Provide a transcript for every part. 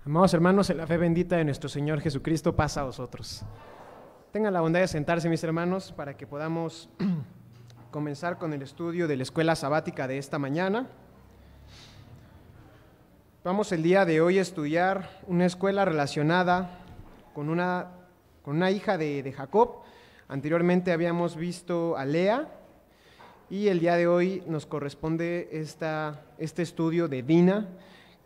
Amados hermanos, en la fe bendita de nuestro Señor Jesucristo, paz a vosotros. Tengan la bondad de sentarse, mis hermanos, para que podamos comenzar con el estudio de la escuela sabática de esta mañana. Vamos el día de hoy a estudiar una escuela relacionada con una hija de Jacob. Anteriormente habíamos visto a Lea y el día de hoy nos corresponde este estudio de Dina,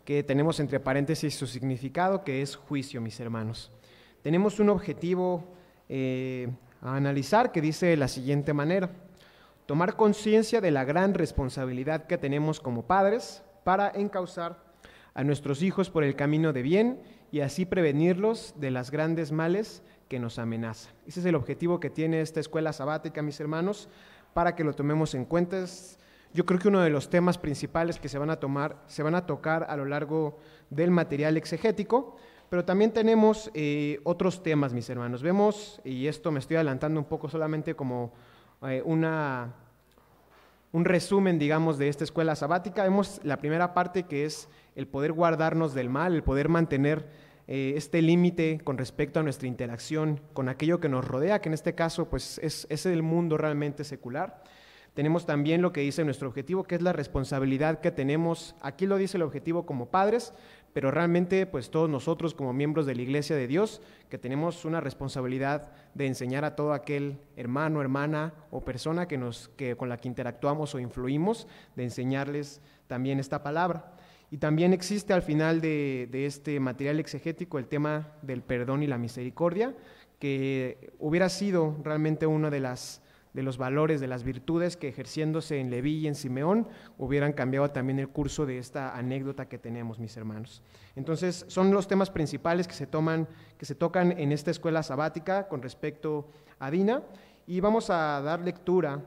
que tenemos entre paréntesis su significado, que es juicio, mis hermanos. Tenemos un objetivo a analizar que dice de la siguiente manera: tomar conciencia de la gran responsabilidad que tenemos como padres para encauzar a nuestros hijos por el camino de bien y así prevenirlos de las grandes males que nos amenazan. Ese es el objetivo que tiene esta escuela sabática, mis hermanos, para que lo tomemos en cuenta. Yo creo que uno de los temas principales que se van a tocar a lo largo del material exegético, pero también tenemos otros temas, mis hermanos. Vemos, y esto me estoy adelantando un poco solamente como un resumen, digamos, de esta escuela sabática. Vemos la primera parte, que es el poder guardarnos del mal, el poder mantener este límite con respecto a nuestra interacción con aquello que nos rodea, que en este caso pues es el mundo realmente secular. Tenemos también lo que dice nuestro objetivo, que es la responsabilidad que tenemos. Aquí lo dice el objetivo como padres, pero realmente pues todos nosotros como miembros de la Iglesia de Dios, que tenemos una responsabilidad de enseñar a todo aquel hermano, hermana o persona con la que interactuamos o influimos, de enseñarles también esta palabra. Y también existe al final de este material exegético el tema del perdón y la misericordia, que hubiera sido realmente uno de los valores, de las virtudes que ejerciéndose en Leví y en Simeón hubieran cambiado también el curso de esta anécdota que tenemos, mis hermanos. Entonces, son los temas principales que se tocan en esta escuela sabática con respecto a Dina, y vamos a dar lectura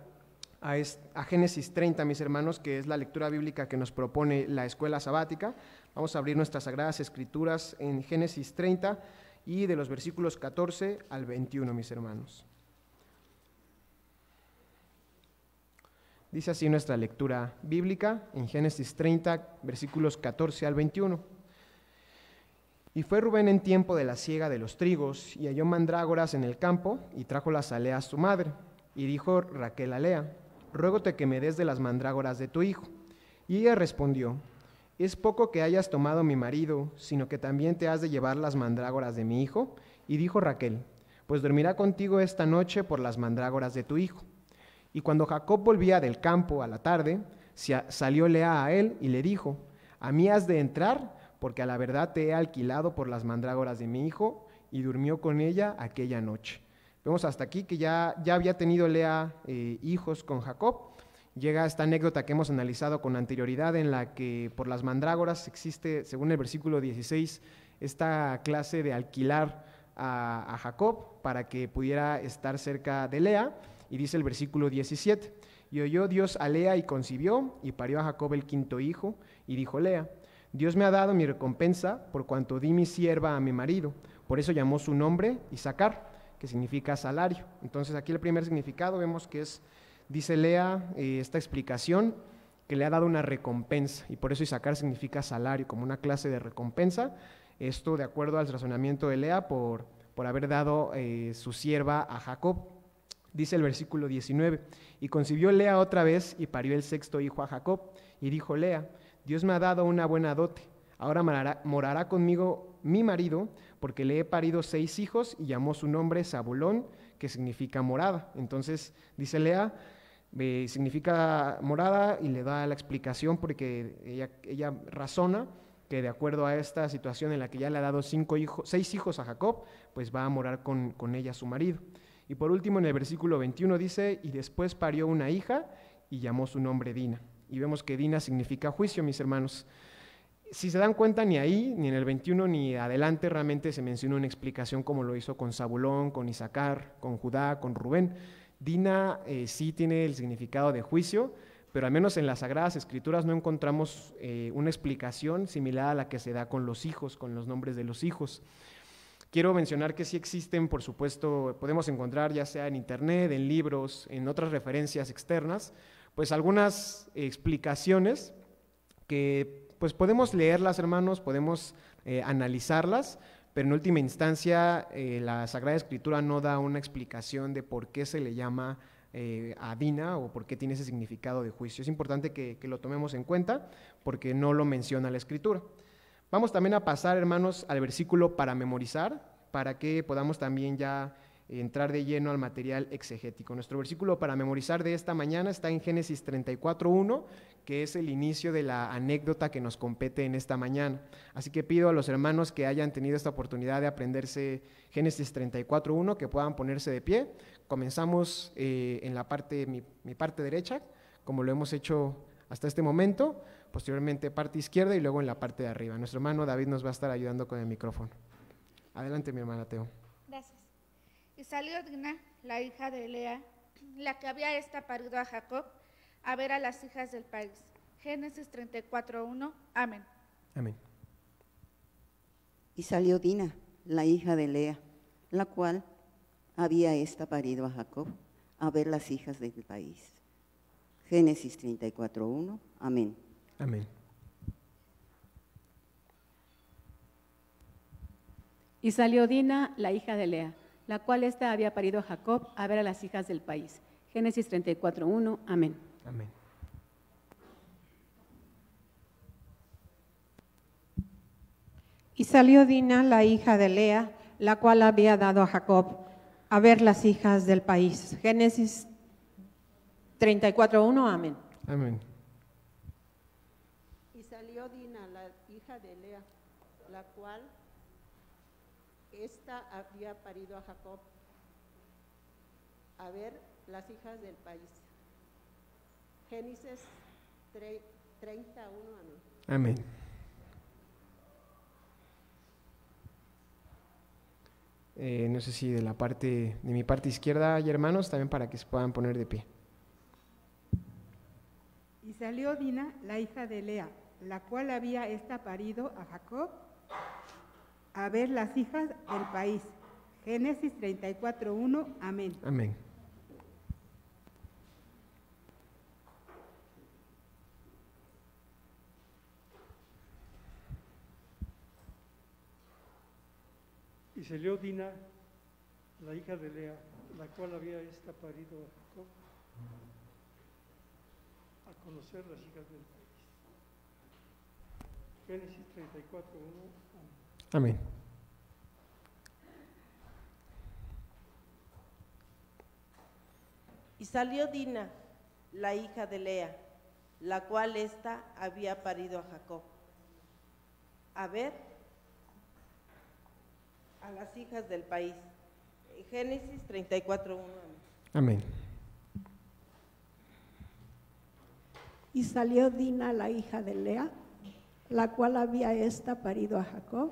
a Génesis 30, mis hermanos, que es la lectura bíblica que nos propone la escuela sabática. Vamos a abrir nuestras Sagradas Escrituras en Génesis 30 y de los versículos 14 al 21, mis hermanos. Dice así nuestra lectura bíblica en Génesis 30, versículos 14 al 21. Y fue Rubén en tiempo de la siega de los trigos, y halló mandrágoras en el campo, y trájolas a Lea su madre. Y dijo Raquel a Lea: ruégote que me des de las mandrágoras de tu hijo. Y ella respondió: es poco que hayas tomado mi marido, sino que también te has de llevar las mandrágoras de mi hijo. Y dijo Raquel: pues dormirá contigo esta noche por las mandrágoras de tu hijo. Y cuando Jacob volvía del campo a la tarde, salió Lea a él y le dijo: a mí has de entrar, porque a la verdad te he alquilado por las mandrágoras de mi hijo. Y durmió con ella aquella noche. Vemos hasta aquí que ya había tenido Lea hijos con Jacob. Llega esta anécdota que hemos analizado con anterioridad, en la que por las mandrágoras existe, según el versículo 16, esta clase de alquilar a Jacob para que pudiera estar cerca de Lea. Y dice el versículo 17: y oyó Dios a Lea y concibió, y parió a Jacob el quinto hijo. Y dijo Lea: Dios me ha dado mi recompensa por cuanto di mi sierva a mi marido. Por eso llamó su nombre Isacar, que significa salario. Entonces aquí el primer significado vemos que dice Lea, esta explicación, que le ha dado una recompensa, y por eso Isacar significa salario, como una clase de recompensa. Esto de acuerdo al razonamiento de Lea por haber dado su sierva a Jacob. Dice el versículo 19: y concibió Lea otra vez y parió el sexto hijo a Jacob. Y dijo Lea: Dios me ha dado una buena dote, ahora morará conmigo mi marido, porque le he parido 6 hijos. Y llamó su nombre Zabulón, que significa morada. Entonces dice Lea, significa morada, y le da la explicación porque ella razona que de acuerdo a esta situación en la que ya le ha dado 6 hijos a Jacob, pues va a morar con ella su marido. Y por último, en el versículo 21 dice: y después parió una hija y llamó su nombre Dina. Y vemos que Dina significa juicio, mis hermanos. Si se dan cuenta, ni ahí, ni en el 21, ni adelante realmente se menciona una explicación como lo hizo con Zabulón, con Isacar, con Judá, con Rubén. Dina sí tiene el significado de juicio, pero al menos en las Sagradas Escrituras no encontramos una explicación similar a la que se da con los hijos, con los nombres de los hijos. Quiero mencionar que sí existen, por supuesto, podemos encontrar ya sea en internet, en libros, en otras referencias externas, pues algunas explicaciones que pues podemos leerlas, hermanos, podemos analizarlas, pero en última instancia la Sagrada Escritura no da una explicación de por qué se le llama Adina o por qué tiene ese significado de juicio. Es importante que lo tomemos en cuenta porque no lo menciona la Escritura. Vamos también a pasar, hermanos, al versículo para memorizar, para que podamos también ya entrar de lleno al material exegético. Nuestro versículo para memorizar de esta mañana está en Génesis 34:1, que es el inicio de la anécdota que nos compete en esta mañana. Así que pido a los hermanos que hayan tenido esta oportunidad de aprenderse Génesis 34:1 que puedan ponerse de pie. Comenzamos en la parte, mi parte derecha, como lo hemos hecho hasta este momento, posteriormente parte izquierda y luego en la parte de arriba. Nuestro hermano David nos va a estar ayudando con el micrófono. Adelante, mi hermana Teo. Gracias. Y salió Dina, la hija de Lea, la que había parido a Jacob, a ver a las hijas del país. Génesis 34:1. Amén. Amén. Y salió Dina, la hija de Lea, la cual había parido a Jacob, a ver las hijas del país. Génesis 34:1. Amén. Amén. Y salió Dina, la hija de Lea, la cual había parido a Jacob, a ver a las hijas del país. Génesis 34:1. Amén. Amén. Y salió Dina, la hija de Lea, la cual había dado a Jacob, a ver las hijas del país. Génesis 34:1. Amén. Amén. Y salió Dina, la hija de Lea, la cual había parido a Jacob, a ver las hijas del país. Génesis 31. Amén. Amén. No sé si de mi parte izquierda hay hermanos, también para que se puedan poner de pie. Y salió Dina, la hija de Lea, la cual había parido a Jacob, a ver las hijas del país. Génesis 34:1. Amén. Amén. Y salió Dina, la hija de Lea, la cual había parido a Jacob, a conocer las hijas del país. Génesis 34:1. Amén. Y salió Dina, la hija de Lea, la cual había parido a Jacob, a ver a las hijas del país. Génesis 34:1. Amén. Y salió Dina, la hija de Lea, la cual había parido a Jacob,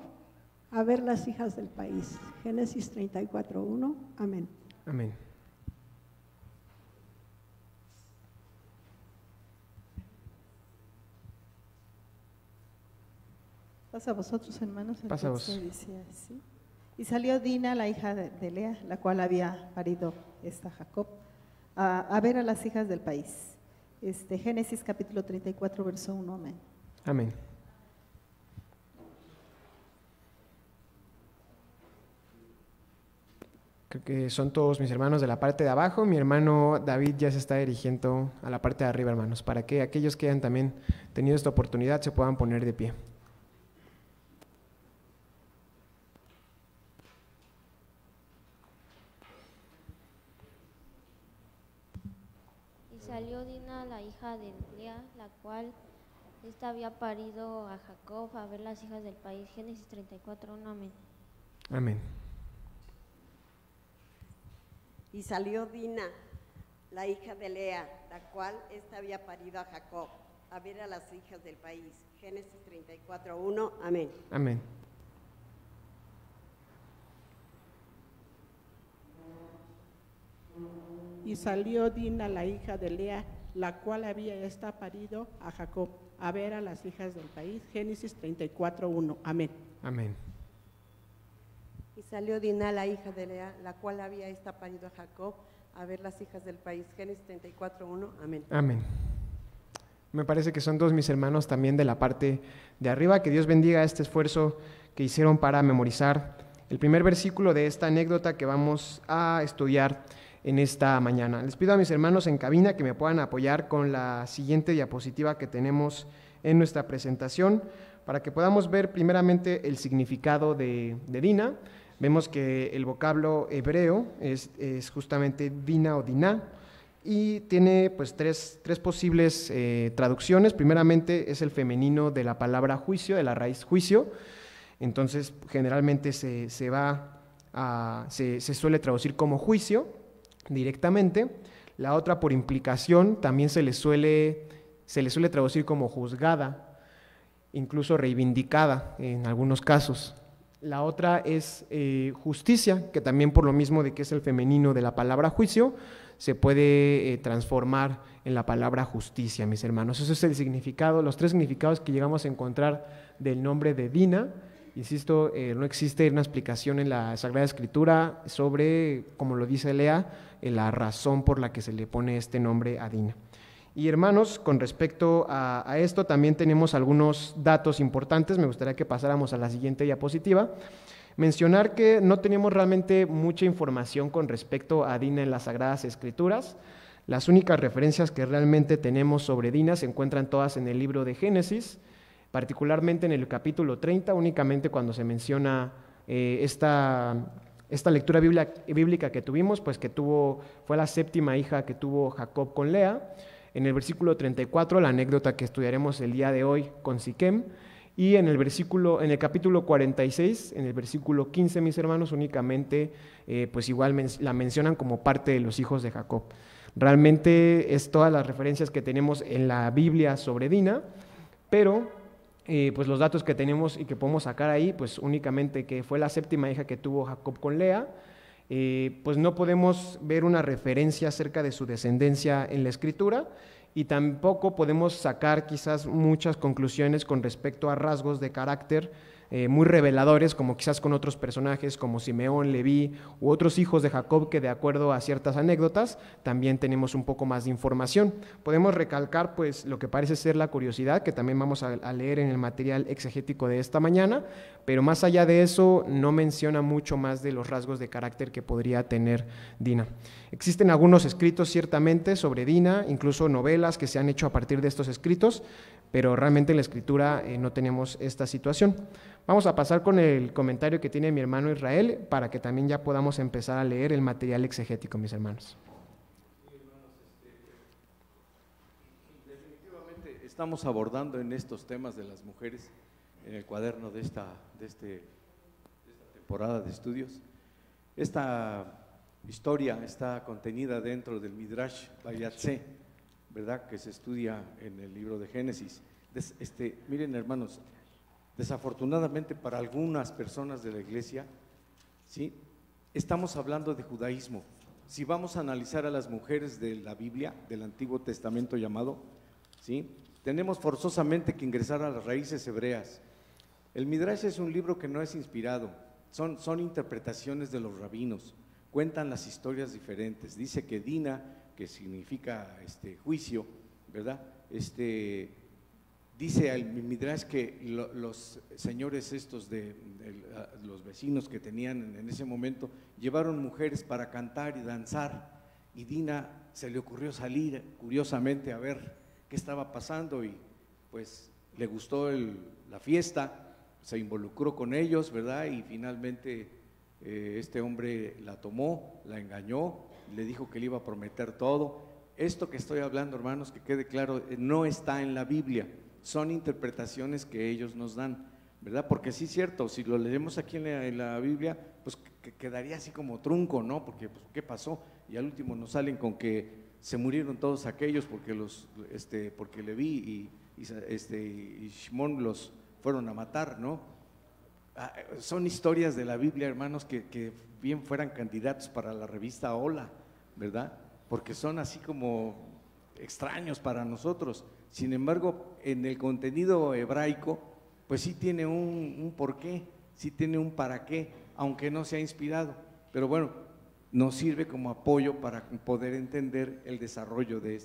a ver las hijas del país. Génesis 34:1. Amén. Amén. Pasa a vosotros, hermanos. Pasa a vos. Dice así. Y salió Dina, la hija de Lea, la cual había parido Jacob, a ver a las hijas del país. Génesis capítulo 34, verso 1. Amén. Amén. Creo que son todos mis hermanos de la parte de abajo. Mi hermano David ya se está dirigiendo a la parte de arriba, hermanos, para que aquellos que hayan también tenido esta oportunidad se puedan poner de pie. Y salió Dina, la hija de Lea, la cual había parido a Jacob, a ver las hijas del país. Génesis 34:1. Amén. Amén. Y salió Dina, la hija de Lea, la cual había parido a Jacob, a ver a las hijas del país. Génesis 34:1. Amén. Amén. Y salió Dina, la hija de Lea, la cual había parido a Jacob, a ver a las hijas del país. Génesis 34:1. Amén. Amén. Y salió Dina, la hija de Lea, la cual había parido a Jacob, a ver las hijas del país. Génesis 34:1. Amén. Amén. Me parece que son todos mis hermanos también de la parte de arriba. Que Dios bendiga este esfuerzo que hicieron para memorizar el primer versículo de esta anécdota que vamos a estudiar en esta mañana. Les pido a mis hermanos en cabina que me puedan apoyar con la siguiente diapositiva que tenemos en nuestra presentación para que podamos ver primeramente el significado de Dina. Vemos que el vocablo hebreo es justamente Dina o Diná, y tiene pues tres posibles traducciones. Primeramente es el femenino de la palabra juicio, de la raíz juicio. Entonces generalmente se suele traducir como juicio directamente. La otra, por implicación, también se le suele traducir como juzgada, incluso reivindicada en algunos casos. La otra es justicia, que también por lo mismo de que es el femenino de la palabra juicio, se puede transformar en la palabra justicia, mis hermanos. Eso es el significado, los tres significados que llegamos a encontrar del nombre de Dina. Insisto, no existe una explicación en la Sagrada Escritura sobre, como lo dice Lea, la razón por la que se le pone este nombre a Dina. Y hermanos, con respecto a esto también tenemos algunos datos importantes. Me gustaría que pasáramos a la siguiente diapositiva. Mencionar que no tenemos realmente mucha información con respecto a Dina en las Sagradas Escrituras. Las únicas referencias que realmente tenemos sobre Dina se encuentran todas en el libro de Génesis, particularmente en el capítulo 30, únicamente cuando se menciona esta lectura bíblica que tuvimos, pues que fue la séptima hija que tuvo Jacob con Lea. En el versículo 34, la anécdota que estudiaremos el día de hoy con Siquem. Y en el capítulo 46, en el versículo 15, mis hermanos, únicamente pues igual la mencionan como parte de los hijos de Jacob. Realmente es todas las referencias que tenemos en la Biblia sobre Dina, pero pues los datos que tenemos y que podemos sacar ahí, pues únicamente que fue la séptima hija que tuvo Jacob con Lea. Pues no podemos ver una referencia acerca de su descendencia en la Escritura, y tampoco podemos sacar quizás muchas conclusiones con respecto a rasgos de carácter muy reveladores, como quizás con otros personajes como Simeón, Leví u otros hijos de Jacob, que de acuerdo a ciertas anécdotas también tenemos un poco más de información. Podemos recalcar pues lo que parece ser la curiosidad, que también vamos a leer en el material exegético de esta mañana, pero más allá de eso no menciona mucho más de los rasgos de carácter que podría tener Dina. Existen algunos escritos ciertamente sobre Dina, incluso novelas que se han hecho a partir de estos escritos, pero realmente en la Escritura no tenemos esta situación. Vamos a pasar con el comentario que tiene mi hermano Israel para que también ya podamos empezar a leer el material exegético, mis hermanos. Definitivamente estamos abordando en estos temas de las mujeres en el cuaderno de esta temporada de estudios. Esta historia está contenida dentro del Midrash Vayatzé, ¿verdad?, que se estudia en el libro de Génesis. Miren, hermanos, desafortunadamente para algunas personas de la iglesia, ¿sí?, estamos hablando de judaísmo. Si vamos a analizar a las mujeres de la Biblia, del Antiguo Testamento llamado, ¿sí?, tenemos forzosamente que ingresar a las raíces hebreas. El Midrash es un libro que no es inspirado, son interpretaciones de los rabinos, cuentan las historias diferentes. Dice que Dina, que significa juicio, ¿verdad? Dice el Midrash que los señores estos los vecinos que tenían en ese momento llevaron mujeres para cantar y danzar, y Dina se le ocurrió salir curiosamente a ver qué estaba pasando, y pues le gustó la fiesta, se involucró con ellos, ¿verdad? Y finalmente este hombre la tomó, la engañó, le dijo que le iba a prometer todo. Esto que estoy hablando, hermanos, que quede claro, no está en la Biblia, son interpretaciones que ellos nos dan, ¿verdad? Porque sí es cierto, si lo leemos aquí en la Biblia, pues quedaría así como trunco, ¿no? Porque pues, ¿qué pasó? Y al último nos salen con que se murieron todos aquellos porque Leví y Shimón los fueron a matar, ¿no? Son historias de la Biblia, hermanos, que bien fueran candidatos para la revista Hola, ¿verdad? Porque son así como extraños para nosotros. Sin embargo, en el contenido hebraico, pues sí tiene un porqué, sí tiene un para qué, aunque no sea inspirado. Pero bueno, nos sirve como apoyo para poder entender el desarrollo de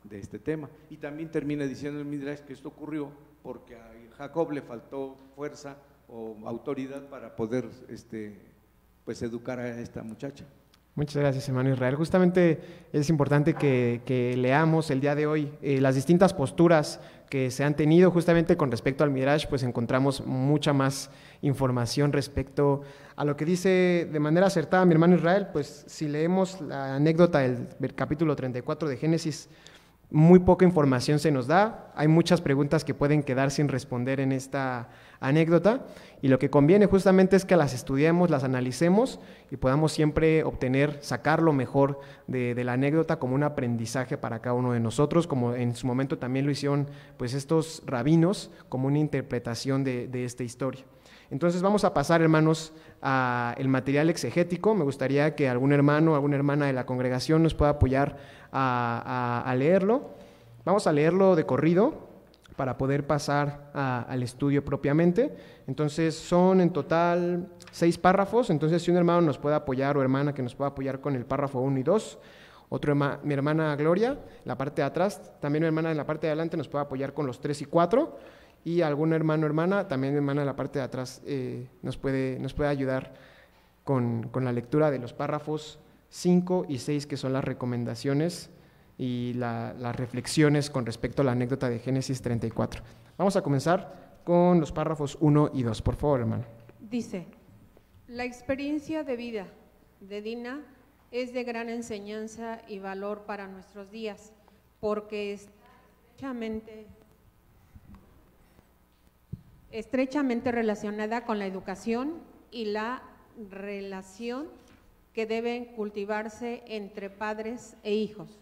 de este tema. Y también termina diciendo el Midrash que esto ocurrió porque a Jacob le faltó fuerza o autoridad para poder pues educar a esta muchacha. Muchas gracias, hermano Israel. Justamente es importante que leamos el día de hoy las distintas posturas que se han tenido justamente con respecto al Midrash, pues encontramos mucha más información respecto a lo que dice de manera acertada mi hermano Israel. Pues si leemos la anécdota del capítulo 34 de Génesis, muy poca información se nos da, hay muchas preguntas que pueden quedar sin responder en esta anécdota, y lo que conviene justamente es que las estudiemos, las analicemos y podamos siempre sacar lo mejor de la anécdota como un aprendizaje para cada uno de nosotros, como en su momento también lo hicieron pues estos rabinos, como una interpretación de esta historia. Entonces vamos a pasar, hermanos, al material exegético. Me gustaría que algún hermano o alguna hermana de la congregación nos pueda apoyar a leerlo. Vamos a leerlo de corrido para poder pasar al estudio propiamente. Entonces son en total 6 párrafos, entonces si un hermano nos puede apoyar o hermana que nos pueda apoyar con el párrafo 1 y 2, mi hermana Gloria, la parte de atrás, también mi hermana en la parte de adelante nos puede apoyar con los 3 y 4, y algún hermano o hermana, también mi hermana en la parte de atrás nos puede ayudar con la lectura de los párrafos 5 y 6, que son las recomendaciones y las reflexiones con respecto a la anécdota de Génesis 34. Vamos a comenzar con los párrafos 1 y 2, por favor, hermano. Dice: la experiencia de vida de Dina es de gran enseñanza y valor para nuestros días, porque está estrechamente relacionada con la educación y la relación que deben cultivarse entre padres e hijos.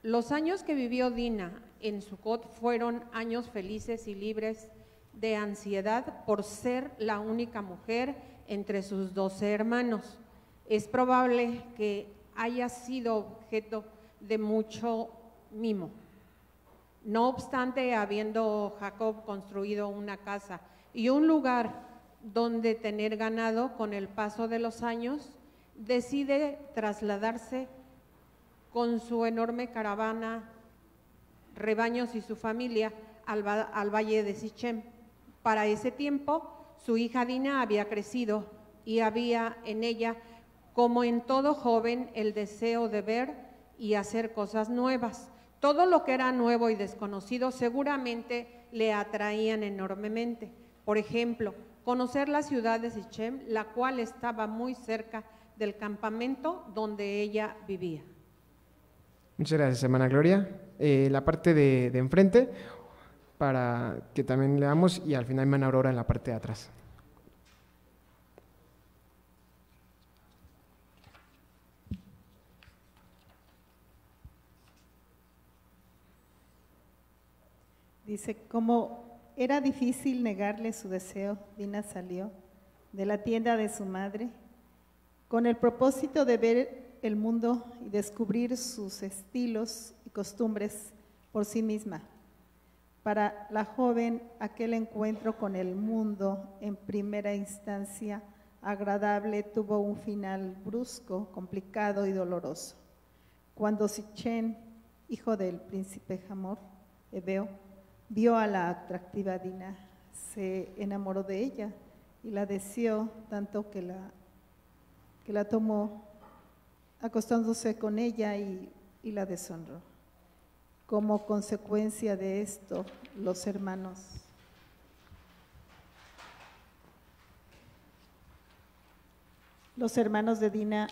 Los años que vivió Dina en Sucot fueron años felices y libres de ansiedad por ser la única mujer entre sus 12 hermanos. Es probable que haya sido objeto de mucho mimo. No obstante, habiendo Jacob construido una casa y un lugar donde tener ganado, con el paso de los años, decide trasladarse con su enorme caravana, rebaños y su familia al valle de Sichem. Para ese tiempo, su hija Dina había crecido y había en ella, como en todo joven, el deseo de ver y hacer cosas nuevas. Todo lo que era nuevo y desconocido seguramente le atraían enormemente. Por ejemplo, conocer la ciudad de Sichem, la cual estaba muy cerca del campamento donde ella vivía. Muchas gracias, hermana Gloria. La parte de enfrente, para que también leamos, y al final hermana Aurora en la parte de atrás. Dice: como era difícil negarle su deseo, Dina salió de la tienda de su madre con el propósito de ver el mundo y descubrir sus estilos y costumbres por sí misma. Para la joven, aquel encuentro con el mundo, en primera instancia agradable, tuvo un final brusco, complicado y doloroso. Cuando Sichem, hijo del príncipe Hamor, Ebeo, vio a la atractiva Dina, se enamoró de ella y la deseó tanto que la tomó, acostándose con ella y la deshonró. Como consecuencia de esto, los hermanos de Dina,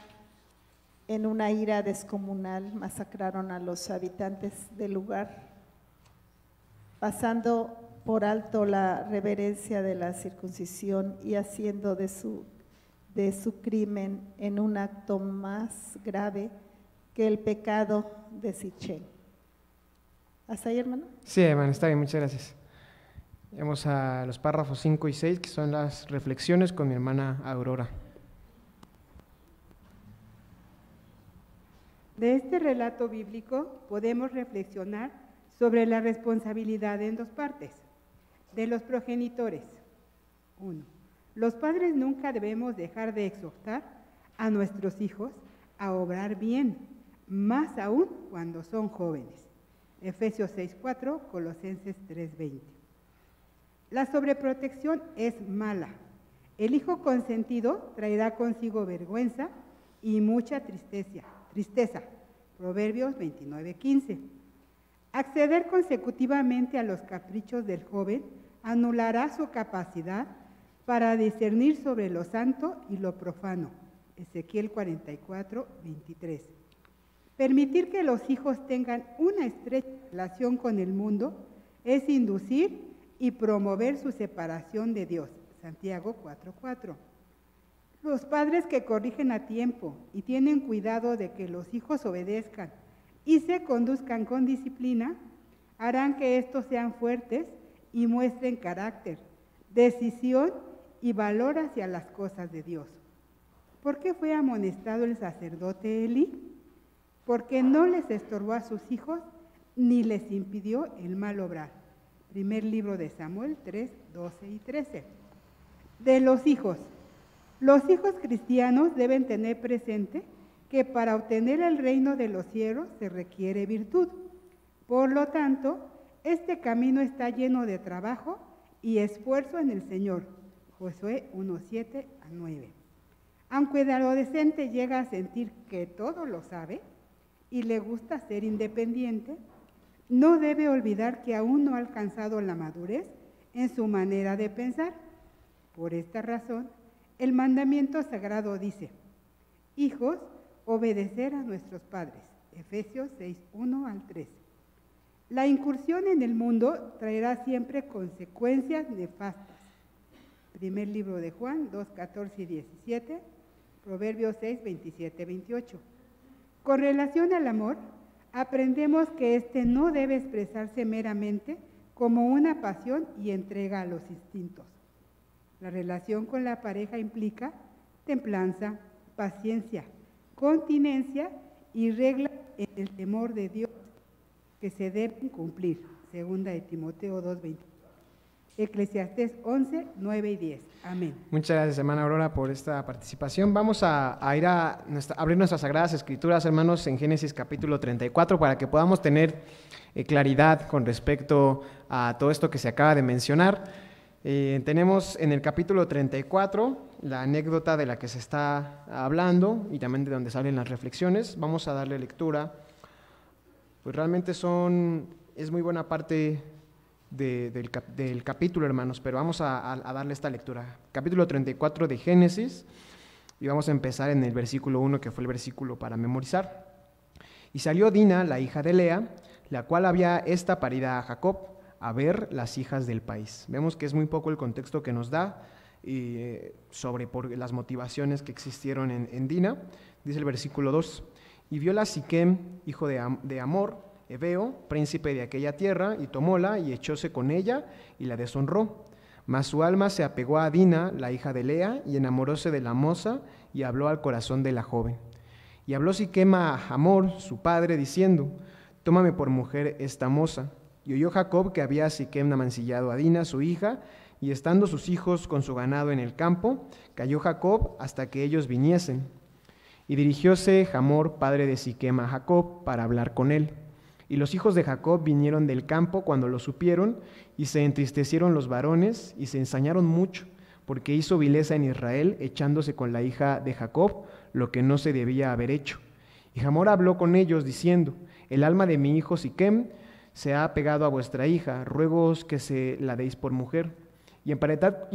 en una ira descomunal, masacraron a los habitantes del lugar, pasando por alto la reverencia de la circuncisión y haciendo de su crimen en un acto más grave que el pecado de Sichem. ¿Hasta ahí, hermano? Sí, hermano, está bien, muchas gracias. Vamos a los párrafos 5 y 6, que son las reflexiones con mi hermana Aurora. De este relato bíblico podemos reflexionar sobre la responsabilidad en 2 partes de los progenitores. 1. Los padres nunca debemos dejar de exhortar a nuestros hijos a obrar bien, más aún cuando son jóvenes. Efesios 6:4, Colosenses 3:20. La sobreprotección es mala. El hijo consentido traerá consigo vergüenza y mucha tristeza. Proverbios 29:15. Acceder consecutivamente a los caprichos del joven anulará su capacidad para discernir sobre lo santo y lo profano. Ezequiel 44:23. Permitir que los hijos tengan una estrecha relación con el mundo es inducir y promover su separación de Dios. Santiago 4:4. Los padres que corrigen a tiempo y tienen cuidado de que los hijos obedezcan y se conduzcan con disciplina, harán que estos sean fuertes y muestren carácter, decisión y valor hacia las cosas de Dios. ¿Por qué fue amonestado el sacerdote Elí? Porque no les estorbó a sus hijos ni les impidió el mal obrar. Primer libro de Samuel 3:12 y 13. De los hijos cristianos deben tener presente que para obtener el reino de los cielos se requiere virtud. Por lo tanto, este camino está lleno de trabajo y esfuerzo en el Señor. Josué 1:7-9. Aunque el adolescente llega a sentir que todo lo sabe y le gusta ser independiente, no debe olvidar que aún no ha alcanzado la madurez en su manera de pensar. Por esta razón, el mandamiento sagrado dice: hijos, obedecer a nuestros padres. Efesios 6:1-3. La incursión en el mundo traerá siempre consecuencias nefastas. Primer libro de Juan 2:14 y 17, Proverbios 6:27-28. Con relación al amor, aprendemos que éste no debe expresarse meramente como una pasión y entrega a los instintos. La relación con la pareja implica templanza, paciencia, continencia y reglas en el temor de Dios que se deben cumplir. Segunda de Timoteo 2:20. Eclesiastés 11:9 y 10. Amén. Muchas gracias, hermana Aurora, por esta participación. Vamos a ir a abrir nuestras Sagradas Escrituras, hermanos, en Génesis capítulo 34, para que podamos tener claridad con respecto a todo esto que se acaba de mencionar. Tenemos en el capítulo 34 la anécdota de la que se está hablando y también de donde salen las reflexiones. Vamos a darle lectura. Pues realmente es muy buena parte del capítulo, hermanos, pero vamos a darle esta lectura. Capítulo 34 de Génesis, y vamos a empezar en el versículo 1, que fue el versículo para memorizar. Y salió Dina, la hija de Lea, la cual había esta parida a Jacob, a ver las hijas del país. Vemos que es muy poco el contexto que nos da sobre las motivaciones que existieron en Dina. Dice el versículo 2, y viola Siquem, hijo de Amor, Ebeo, príncipe de aquella tierra, y tomóla y echóse con ella y la deshonró. Mas su alma se apegó a Dina, la hija de Lea, y enamoróse de la moza y habló al corazón de la joven. Y habló Siquem a Hamor, su padre, diciendo: tómame por mujer esta moza. Y oyó Jacob que había Siquem amancillado a Dina, su hija, y estando sus hijos con su ganado en el campo, cayó Jacob hasta que ellos viniesen. Y dirigióse Hamor, padre de Siquem, a Jacob para hablar con él. Y los hijos de Jacob vinieron del campo cuando lo supieron, y se entristecieron los varones, y se ensañaron mucho, porque hizo vileza en Israel, echándose con la hija de Jacob, lo que no se debía haber hecho. Y Hamor habló con ellos, diciendo: el alma de mi hijo Siquem se ha apegado a vuestra hija, ruégoos que se la deis por mujer. Y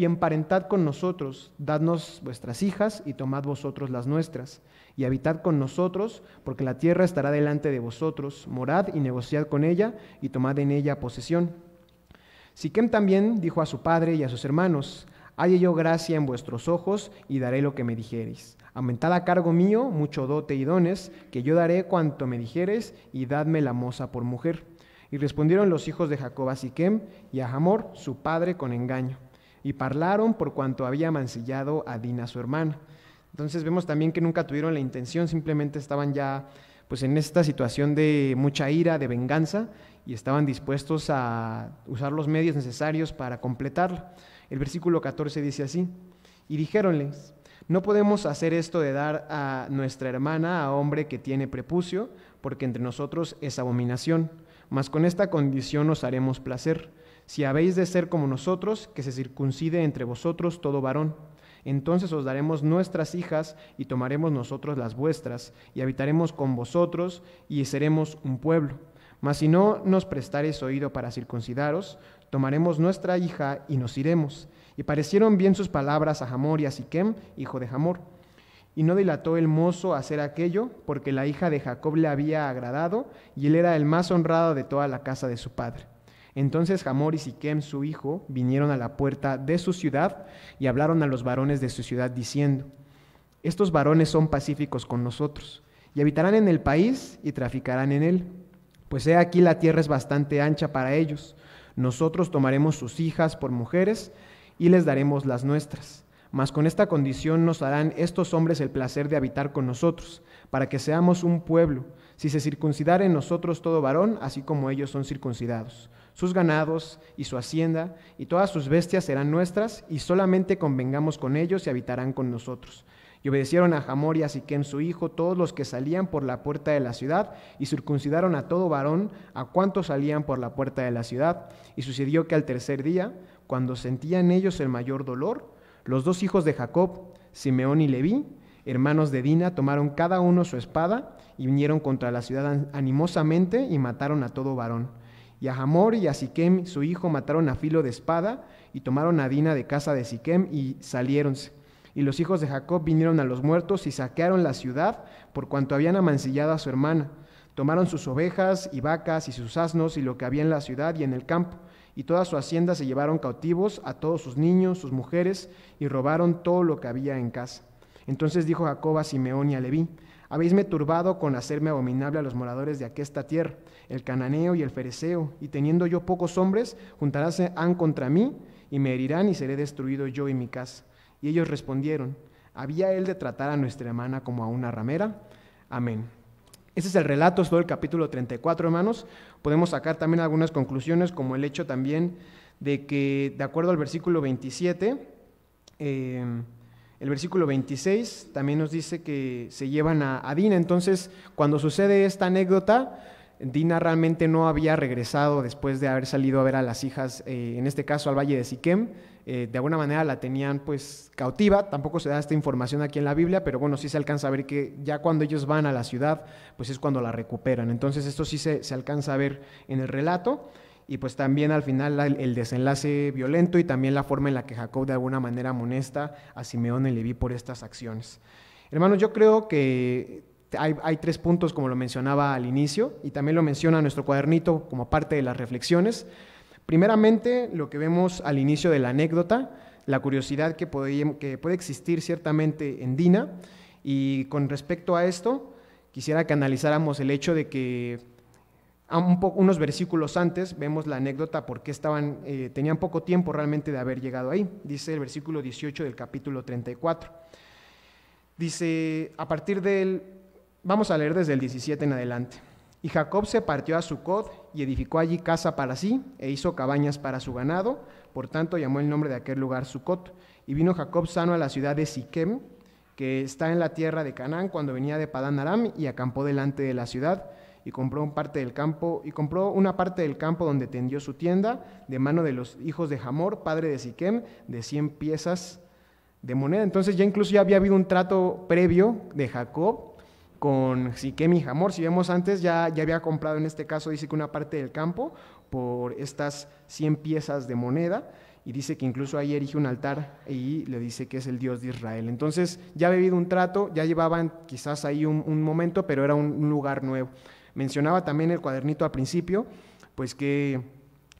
emparentad con nosotros, dadnos vuestras hijas, y tomad vosotros las nuestras, y habitad con nosotros, porque la tierra estará delante de vosotros, morad y negociad con ella, y tomad en ella posesión. Siquem también dijo a su padre y a sus hermanos: halle yo gracia en vuestros ojos, y daré lo que me dijereis. Aumentad a cargo mío mucho dote y dones, que yo daré cuanto me dijereis, y dadme la moza por mujer. Y respondieron los hijos de Jacob a Siquem y a Hamor, su padre, con engaño. Y parlaron por cuanto había mancillado a Dina, su hermana. Entonces vemos también que nunca tuvieron la intención, simplemente estaban ya pues en esta situación de mucha ira, de venganza, y estaban dispuestos a usar los medios necesarios para completarla. El versículo 14 dice así: y dijéronles: no podemos hacer esto de dar a nuestra hermana a hombre que tiene prepucio, porque entre nosotros es abominación. mas con esta condición os haremos placer. Si habéis de ser como nosotros, que se circuncide entre vosotros todo varón. Entonces os daremos nuestras hijas y tomaremos nosotros las vuestras, y habitaremos con vosotros y seremos un pueblo. Mas si no nos prestareis oído para circuncidaros, tomaremos nuestra hija y nos iremos. Y parecieron bien sus palabras a Hamor y a Siquem, hijo de Hamor. Y no dilató el mozo a hacer aquello, porque la hija de Jacob le había agradado, y él era el más honrado de toda la casa de su padre. Entonces Hamor y Siquem, su hijo, vinieron a la puerta de su ciudad y hablaron a los varones de su ciudad diciendo: estos varones son pacíficos con nosotros, y habitarán en el país y traficarán en él. Pues he aquí la tierra es bastante ancha para ellos. Nosotros tomaremos sus hijas por mujeres y les daremos las nuestras. Mas con esta condición nos darán estos hombres el placer de habitar con nosotros, para que seamos un pueblo, si se circuncidare en nosotros todo varón, así como ellos son circuncidados. Sus ganados y su hacienda y todas sus bestias serán nuestras, y solamente convengamos con ellos y habitarán con nosotros. Y obedecieron a Hamor y a Siquem su hijo todos los que salían por la puerta de la ciudad, y circuncidaron a todo varón a cuantos salían por la puerta de la ciudad. Y sucedió que al tercer día, cuando sentían ellos el mayor dolor, los dos hijos de Jacob, Simeón y Leví, hermanos de Dina, tomaron cada uno su espada y vinieron contra la ciudad animosamente y mataron a todo varón. Y a Hamor y a Siquem su hijo mataron a filo de espada y tomaron a Dina de casa de Siquem y saliéronse. Y los hijos de Jacob vinieron a los muertos y saquearon la ciudad por cuanto habían amancillado a su hermana. Tomaron sus ovejas y vacas y sus asnos y lo que había en la ciudad y en el campo. Y toda su hacienda se llevaron cautivos a todos sus niños, sus mujeres, y robaron todo lo que había en casa. Entonces dijo Jacob a Simeón y a Leví: habéisme turbado con hacerme abominable a los moradores de aquesta tierra, el cananeo y el fereceo, y teniendo yo pocos hombres, juntaráse han contra mí, y me herirán, y seré destruido yo y mi casa. Y ellos respondieron: ¿había él de tratar a nuestra hermana como a una ramera? Amén. Ese es el relato, es todo el capítulo 34, hermanos. Podemos sacar también algunas conclusiones, como el hecho también de que, de acuerdo al versículo 27, el versículo 26 también nos dice que se llevan a Dina. Entonces, cuando sucede esta anécdota, Dina realmente no había regresado después de haber salido a ver a las hijas, en este caso al valle de Siquem. De alguna manera la tenían pues cautiva. Tampoco se da esta información aquí en la Biblia, pero bueno, sí se alcanza a ver que ya cuando ellos van a la ciudad, pues es cuando la recuperan. Entonces esto sí se alcanza a ver en el relato, y pues también al final el desenlace violento y también la forma en la que Jacob de alguna manera amonesta a Simeón y Leví por estas acciones. Hermanos, yo creo que hay 3 puntos, como lo mencionaba al inicio, y también lo menciona nuestro cuadernito como parte de las reflexiones. Primeramente, lo que vemos al inicio de la anécdota, la curiosidad que puede existir ciertamente en Dina, y con respecto a esto, quisiera que analizáramos el hecho de que unos versículos antes vemos la anécdota porque tenían poco tiempo realmente de haber llegado ahí. Dice el versículo 18 del capítulo 34. Dice, vamos a leer desde el 17 en adelante. Y Jacob se partió a Sucot y edificó allí casa para sí, e hizo cabañas para su ganado, por tanto llamó el nombre de aquel lugar Sucot. Y vino Jacob sano a la ciudad de Siquem, que está en la tierra de Canaán, cuando venía de Padán Aram, y acampó delante de la ciudad, y compró una parte del campo donde tendió su tienda, de mano de los hijos de Hamor, padre de Siquem, de 100 piezas de moneda. Entonces ya había habido un trato previo de Jacob con Siquem y Hamor. Si vemos antes, ya había comprado, en este caso dice que una parte del campo por estas 100 piezas de moneda, y dice que incluso ahí erige un altar y le dice que es el Dios de Israel. Entonces ya había habido un trato, ya llevaban quizás ahí un momento, pero era un lugar nuevo. Mencionaba también el cuadernito al principio, pues que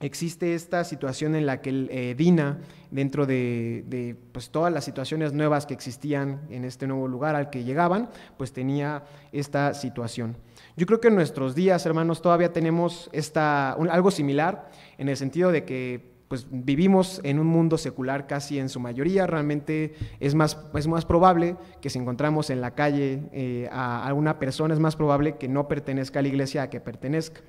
existe esta situación en la que Dina, dentro de pues todas las situaciones nuevas que existían en este nuevo lugar al que llegaban, pues tenía esta situación. Yo creo que en nuestros días, hermanos, todavía tenemos algo similar, en el sentido de que pues vivimos en un mundo secular casi en su mayoría. Realmente es más probable que si encontramos en la calle a alguna persona, es más probable que no pertenezca a la iglesia a que pertenezca.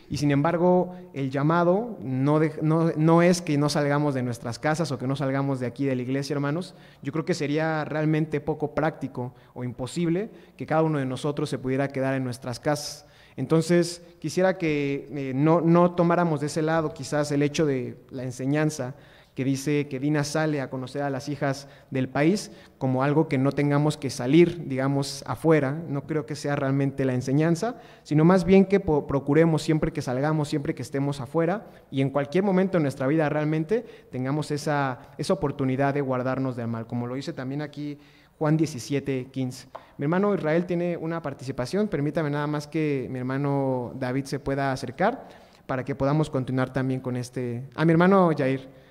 Y sin embargo, el llamado no es que no salgamos de nuestras casas o que no salgamos de aquí de la iglesia, hermanos. Yo creo que sería realmente poco práctico o imposible que cada uno de nosotros se pudiera quedar en nuestras casas. Entonces, quisiera que no tomáramos de ese lado quizás el hecho de la enseñanza que dice que Dina sale a conocer a las hijas del país como algo que no tengamos que salir, digamos, afuera. No creo que sea realmente la enseñanza, sino más bien que procuremos siempre que salgamos, siempre que estemos afuera y en cualquier momento de nuestra vida realmente tengamos esa oportunidad de guardarnos del mal, como lo dice también aquí Juan 17:15. Mi hermano Israel tiene una participación, permítame nada más que mi hermano David se pueda acercar para que podamos continuar también con este. Mi hermano Jair.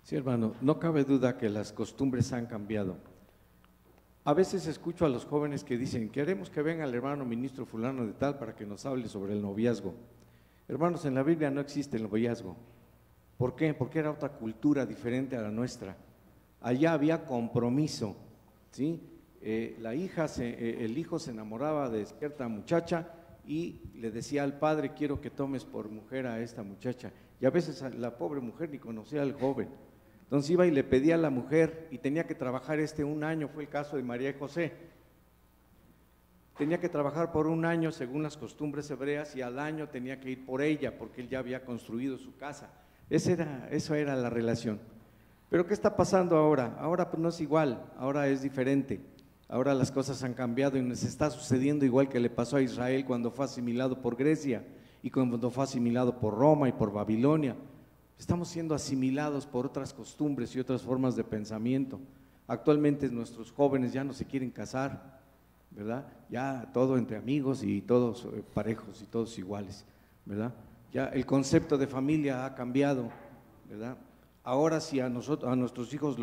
Sí, hermano, no cabe duda que las costumbres han cambiado. A veces escucho a los jóvenes que dicen, queremos que venga el hermano ministro fulano de tal para que nos hable sobre el noviazgo. Hermanos, en la Biblia no existe el noviazgo. ¿Por qué? Porque era otra cultura diferente a la nuestra. Allá había compromiso, ¿sí? El hijo se enamoraba de cierta muchacha y le decía al padre, quiero que tomes por mujer a esta muchacha. Y a veces la pobre mujer ni conocía al joven. Entonces iba y le pedía a la mujer y tenía que trabajar 1 año, fue el caso de María y José. Tenía que trabajar por 1 año según las costumbres hebreas y al año tenía que ir por ella porque él ya había construido su casa. Eso era la relación. Pero ¿qué está pasando ahora? Ahora pues no es igual, ahora es diferente. Ahora las cosas han cambiado y nos está sucediendo igual que le pasó a Israel cuando fue asimilado por Grecia y cuando fue asimilado por Roma y por Babilonia. Estamos siendo asimilados por otras costumbres y otras formas de pensamiento. Actualmente nuestros jóvenes ya no se quieren casar, ¿verdad? Ya todo entre amigos y todos parejos y todos iguales, ¿verdad? Ya el concepto de familia ha cambiado, ¿verdad? Ahora si a nuestros hijos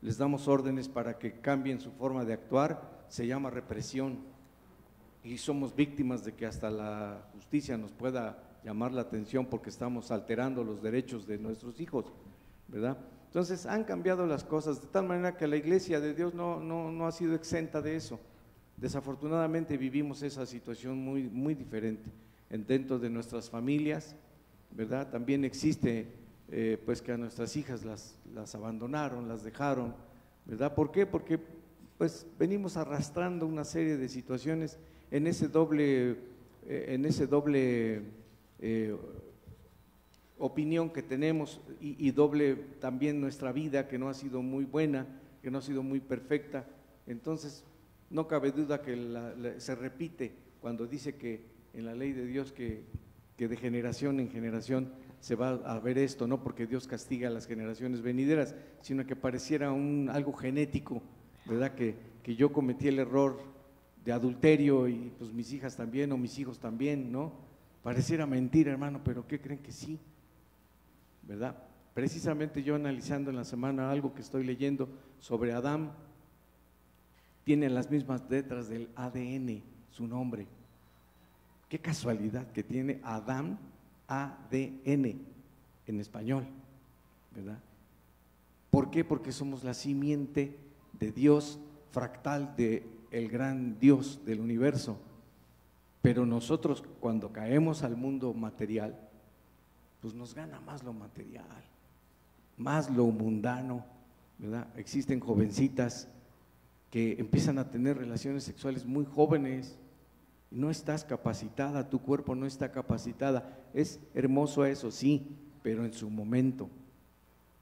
les damos órdenes para que cambien su forma de actuar, se llama represión y somos víctimas de que hasta la justicia nos pueda llamar la atención porque estamos alterando los derechos de nuestros hijos, ¿verdad? Entonces han cambiado las cosas de tal manera que la iglesia de Dios no ha sido exenta de eso. Desafortunadamente vivimos esa situación muy, muy diferente dentro de nuestras familias, ¿verdad? También existe pues que a nuestras hijas las abandonaron, las dejaron, ¿verdad? ¿Por qué? Porque pues venimos arrastrando una serie de situaciones en ese doble opinión que tenemos y doble también nuestra vida que no ha sido muy buena, que no ha sido muy perfecta. Entonces no cabe duda que se repite cuando dice que en la ley de Dios que de generación en generación se va a ver esto, no porque Dios castiga a las generaciones venideras, sino que pareciera algo genético, ¿verdad? Que yo cometí el error de adulterio y pues mis hijas también o mis hijos también, ¿no? Pareciera mentira, hermano, pero ¿qué creen que sí? ¿Verdad? Precisamente yo analizando en la semana algo que estoy leyendo sobre Adán, tiene las mismas letras del ADN, su nombre. Qué casualidad que tiene Adán, ADN en español, ¿verdad? ¿Por qué? Porque somos la simiente de Dios fractal, de el gran Dios del universo. Pero nosotros cuando caemos al mundo material, pues nos gana más lo material, más lo mundano, ¿verdad? Existen jovencitas que empiezan a tener relaciones sexuales muy jóvenes, no estás capacitada, tu cuerpo no está capacitada. Es hermoso eso, sí, pero en su momento.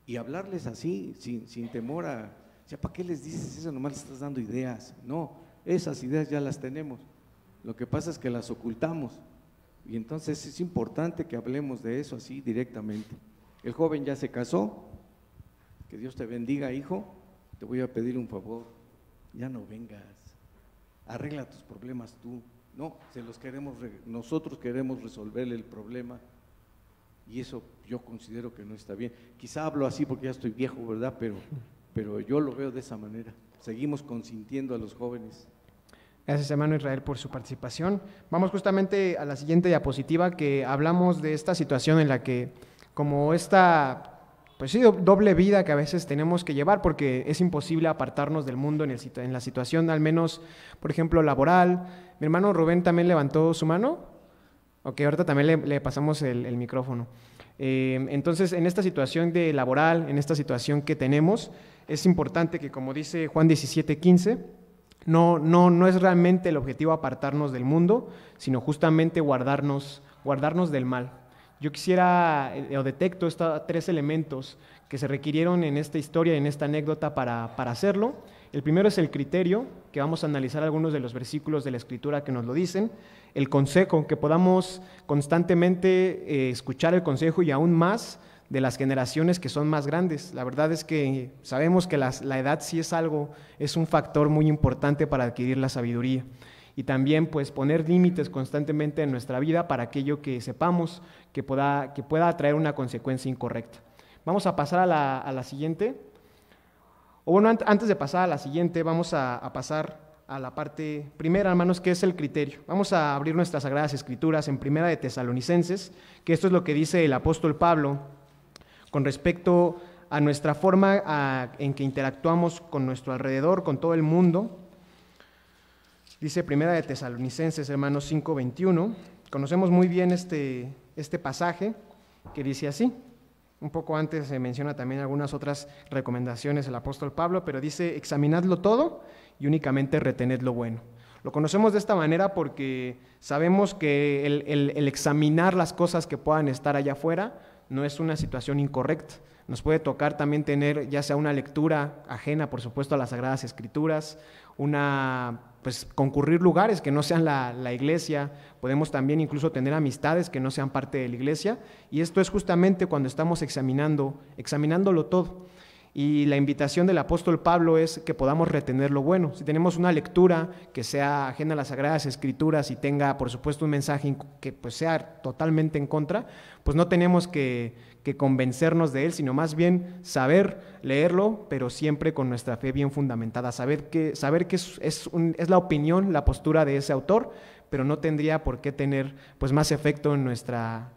Y hablarles así, sin temor a, o sea, ¿para qué les dices eso? Nomás les estás dando ideas. No, esas ideas ya las tenemos. Lo que pasa es que las ocultamos. Y entonces es importante que hablemos de eso así directamente. El joven ya se casó, que Dios te bendiga, hijo, te voy a pedir un favor, ya no vengas, arregla tus problemas tú. No, nosotros queremos resolverle el problema y eso yo considero que no está bien. Quizá hablo así porque ya estoy viejo, ¿verdad? Pero yo lo veo de esa manera. Seguimos consintiendo a los jóvenes. Gracias, hermano Israel, por su participación. Vamos justamente a la siguiente diapositiva, que hablamos de esta situación en la que, como esta pues sí, doble vida que a veces tenemos que llevar, porque es imposible apartarnos del mundo en la situación, al menos, por ejemplo, laboral. Mi hermano Rubén también levantó su mano. Ok, ahorita también le pasamos el micrófono. Entonces, en esta situación de laboral, en esta situación que tenemos, es importante que, como dice Juan 17:15, no es realmente el objetivo apartarnos del mundo, sino justamente guardarnos del mal. Yo quisiera, o detecto estos 3 elementos que se requirieron en esta historia, en esta anécdota para hacerlo. El primero es el criterio, que vamos a analizar algunos de los versículos de la Escritura que nos lo dicen. El consejo, que podamos constantemente escuchar el consejo y aún más de las generaciones que son más grandes. La verdad es que sabemos que la edad sí es un factor muy importante para adquirir la sabiduría. Y también pues poner límites constantemente en nuestra vida para aquello que sepamos que pueda traer una consecuencia incorrecta. Vamos a pasar a la siguiente. O bueno, antes de pasar a la siguiente, vamos a pasar a la parte primera, hermanos, que es el criterio. Vamos a abrir nuestras Sagradas Escrituras en Primera de Tesalonicenses, que esto es lo que dice el apóstol Pablo con respecto a nuestra forma en que interactuamos con nuestro alrededor, con todo el mundo. Dice Primera de Tesalonicenses, hermanos, 5:21. Conocemos muy bien este pasaje que dice así. Un poco antes se menciona también algunas otras recomendaciones del apóstol Pablo, pero dice: examinadlo todo y únicamente retened lo bueno. Lo conocemos de esta manera porque sabemos que el examinar las cosas que puedan estar allá afuera no es una situación incorrecta. Nos puede tocar también tener ya sea una lectura ajena, por supuesto, a las Sagradas Escrituras, concurrir lugares que no sean la iglesia. Podemos también incluso tener amistades que no sean parte de la iglesia, y esto es justamente cuando estamos examinándolo todo. Y la invitación del apóstol Pablo es que podamos retener lo bueno. Si tenemos una lectura que sea ajena a las Sagradas Escrituras y tenga, por supuesto, un mensaje que pues sea totalmente en contra, pues no tenemos que convencernos de él, sino más bien saber leerlo, pero siempre con nuestra fe bien fundamentada, saber que es la opinión, la postura de ese autor, pero no tendría por qué tener pues más efecto en nuestra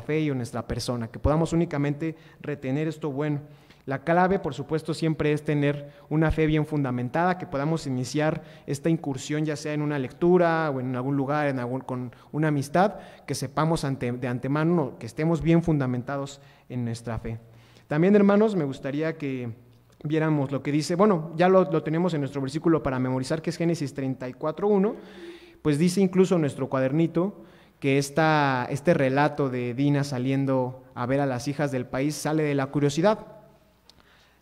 fe y en nuestra persona, que podamos únicamente retener esto bueno. La clave, por supuesto, siempre es tener una fe bien fundamentada, que podamos iniciar esta incursión ya sea en una lectura o en algún lugar, con una amistad, que sepamos de antemano, que estemos bien fundamentados en nuestra fe. También, hermanos, me gustaría que viéramos lo que dice, ya lo tenemos en nuestro versículo para memorizar, que es Génesis 34:1, pues dice incluso en nuestro cuadernito que este relato de Dina saliendo a ver a las hijas del país sale de la curiosidad.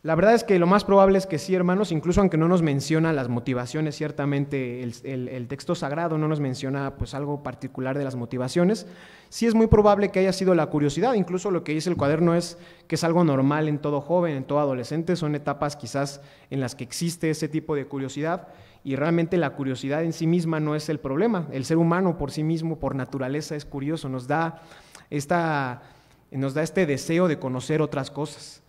La verdad es que lo más probable es que sí, hermanos, incluso aunque no nos menciona las motivaciones, ciertamente el texto sagrado no nos menciona pues algo particular de las motivaciones, sí es muy probable que haya sido la curiosidad. Incluso lo que dice el cuaderno es que es algo normal en todo joven, en todo adolescente, son etapas quizás en las que existe ese tipo de curiosidad, y realmente la curiosidad en sí misma no es el problema. El ser humano por sí mismo, por naturaleza, es curioso, nos da este deseo de conocer otras cosas.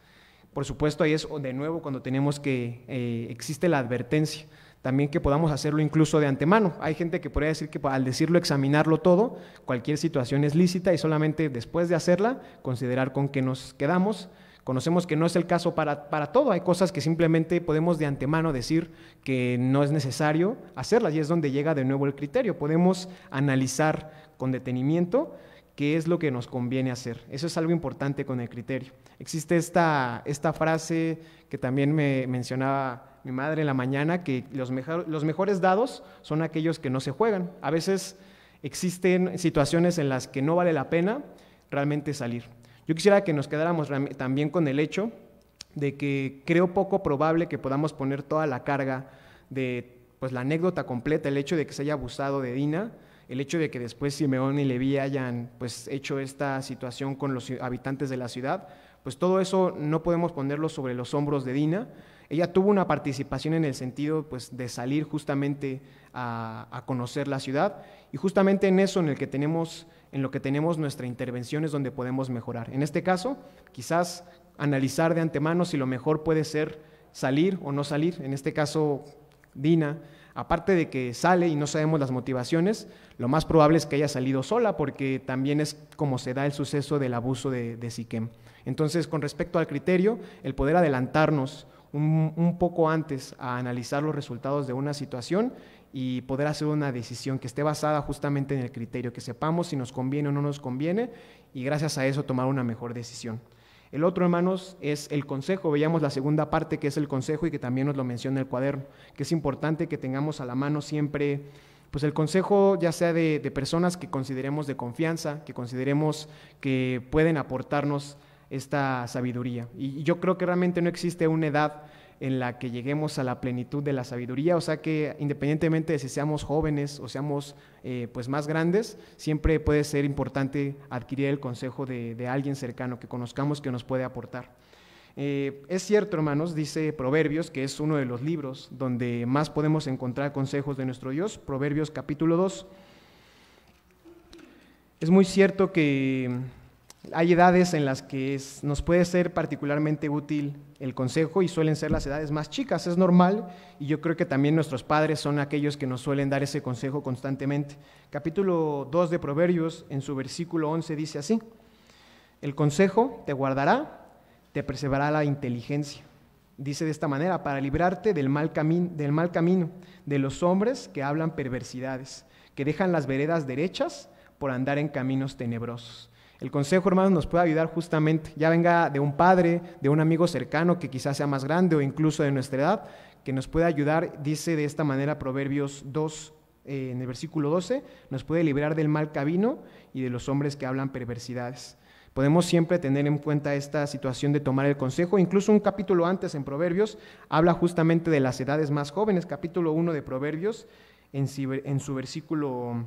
Por supuesto, ahí es de nuevo cuando tenemos existe la advertencia, también que podamos hacerlo incluso de antemano. Hay gente que podría decir que al decirlo, examinarlo todo, cualquier situación es lícita y solamente después de hacerla, considerar con qué nos quedamos. Conocemos que no es el caso para todo, hay cosas que simplemente podemos de antemano decir que no es necesario hacerlas, y es donde llega de nuevo el criterio. Podemos analizar con detenimiento qué es lo que nos conviene hacer. Eso es algo importante con el criterio. Existe esta frase que también me mencionaba mi madre en la mañana, que los mejores dados son aquellos que no se juegan. A veces existen situaciones en las que no vale la pena realmente salir. Yo quisiera que nos quedáramos también con el hecho de que creo poco probable que podamos poner toda la carga de pues, la anécdota completa, el hecho de que se haya abusado de Dina, el hecho de que después Simeón y Leví hayan pues, hecho esta situación con los habitantes de la ciudad, pues todo eso no podemos ponerlo sobre los hombros de Dina. Ella tuvo una participación en el sentido pues, de salir justamente a conocer la ciudad, y justamente en eso en lo que tenemos nuestra intervención es donde podemos mejorar. En este caso, quizás analizar de antemano si lo mejor puede ser salir o no salir. En este caso, Dina, aparte de que sale y no sabemos las motivaciones, lo más probable es que haya salido sola, porque también es como se da el suceso del abuso de Siquem. Entonces, con respecto al criterio, el poder adelantarnos un poco antes a analizar los resultados de una situación y poder hacer una decisión que esté basada justamente en el criterio, que sepamos si nos conviene o no nos conviene y gracias a eso tomar una mejor decisión. El otro, hermanos, es el consejo. Veíamos la segunda parte, que es el consejo y que también nos lo menciona el cuaderno, que es importante que tengamos a la mano siempre pues el consejo, ya sea de personas que consideremos de confianza, que consideremos que pueden aportarnos esta sabiduría. Y yo creo que realmente no existe una edad en la que lleguemos a la plenitud de la sabiduría, o sea que independientemente de si seamos jóvenes o seamos pues más grandes, siempre puede ser importante adquirir el consejo de alguien cercano que conozcamos que nos puede aportar. Es cierto, hermanos, dice Proverbios, que es uno de los libros donde más podemos encontrar consejos de nuestro Dios, Proverbios capítulo 2. Es muy cierto que hay edades en las que nos puede ser particularmente útil el consejo y suelen ser las edades más chicas, es normal, y yo creo que también nuestros padres son aquellos que nos suelen dar ese consejo constantemente. Capítulo 2 de Proverbios, en su versículo 11, dice así: el consejo te guardará, te preservará la inteligencia. Dice de esta manera: para librarte del mal camino, de los hombres que hablan perversidades, que dejan las veredas derechas por andar en caminos tenebrosos. El consejo, hermanos, nos puede ayudar justamente, ya venga de un padre, de un amigo cercano que quizás sea más grande o incluso de nuestra edad, que nos puede ayudar, dice de esta manera Proverbios 2, en el versículo 12, nos puede librar del mal camino y de los hombres que hablan perversidades. Podemos siempre tener en cuenta esta situación de tomar el consejo. Incluso un capítulo antes en Proverbios habla justamente de las edades más jóvenes. Capítulo 1 de Proverbios, en su versículo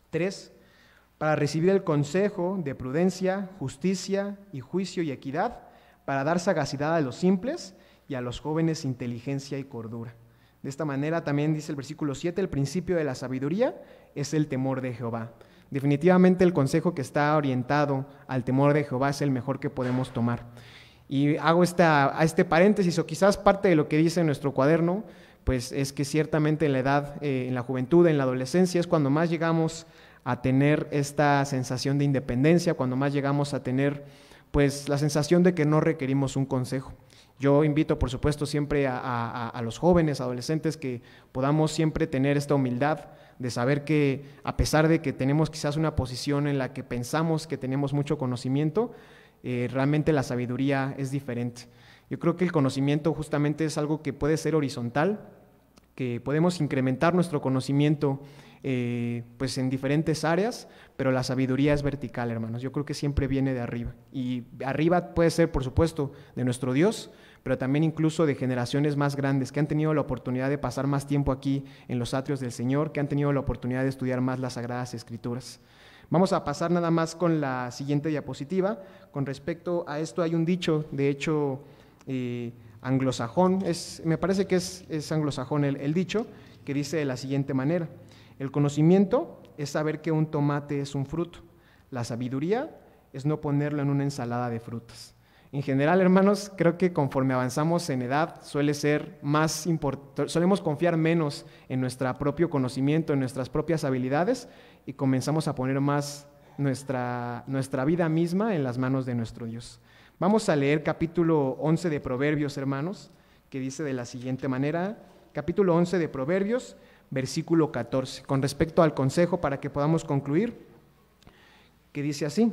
3, para recibir el consejo de prudencia, justicia y juicio y equidad, para dar sagacidad a los simples y a los jóvenes inteligencia y cordura. De esta manera también dice el versículo 7, el principio de la sabiduría es el temor de Jehová. Definitivamente el consejo que está orientado al temor de Jehová es el mejor que podemos tomar. Y hago este paréntesis, o quizás parte de lo que dice nuestro cuaderno, pues es que ciertamente en la edad, en la juventud, en la adolescencia, es cuando más llegamos a tener esta sensación de independencia, cuando más llegamos a tener pues la sensación de que no requerimos un consejo. Yo invito, por supuesto, siempre a los jóvenes, adolescentes, que podamos siempre tener esta humildad de saber que a pesar de que tenemos quizás una posición en la que pensamos que tenemos mucho conocimiento, realmente la sabiduría es diferente. Yo creo que el conocimiento justamente es algo que puede ser horizontal, que podemos incrementar nuestro conocimiento pues en diferentes áreas, pero la sabiduría es vertical, hermanos. Yo creo que siempre viene de arriba, y arriba puede ser, por supuesto, de nuestro Dios, pero también incluso de generaciones más grandes que han tenido la oportunidad de pasar más tiempo aquí en los atrios del Señor, que han tenido la oportunidad de estudiar más las Sagradas Escrituras. Vamos a pasar nada más con la siguiente diapositiva. Con respecto a esto hay un dicho, de hecho, anglosajón, me parece que es anglosajón el dicho, que dice de la siguiente manera: el conocimiento es saber que un tomate es un fruto, la sabiduría es no ponerlo en una ensalada de frutas. En general, hermanos, creo que conforme avanzamos en edad solemos confiar menos en nuestro propio conocimiento, en nuestras propias habilidades, y comenzamos a poner más nuestra vida misma en las manos de nuestro Dios. Vamos a leer capítulo 11 de Proverbios, hermanos, que dice de la siguiente manera, capítulo 11 de Proverbios, versículo 14, con respecto al consejo, para que podamos concluir, que dice así: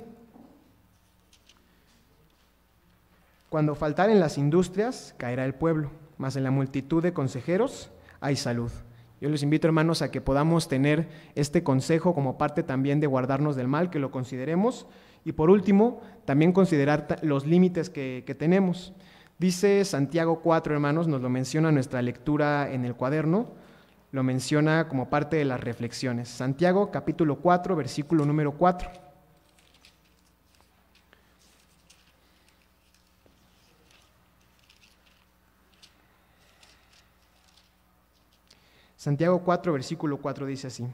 cuando faltaren las industrias, caerá el pueblo, mas en la multitud de consejeros hay salud. Yo les invito, hermanos, a que podamos tener este consejo como parte también de guardarnos del mal, que lo consideremos, y por último, también considerar los límites que tenemos. Dice Santiago 4, hermanos, nos lo menciona nuestra lectura en el cuaderno, lo menciona como parte de las reflexiones. Santiago capítulo 4, versículo número 4. Santiago 4, versículo 4 dice así: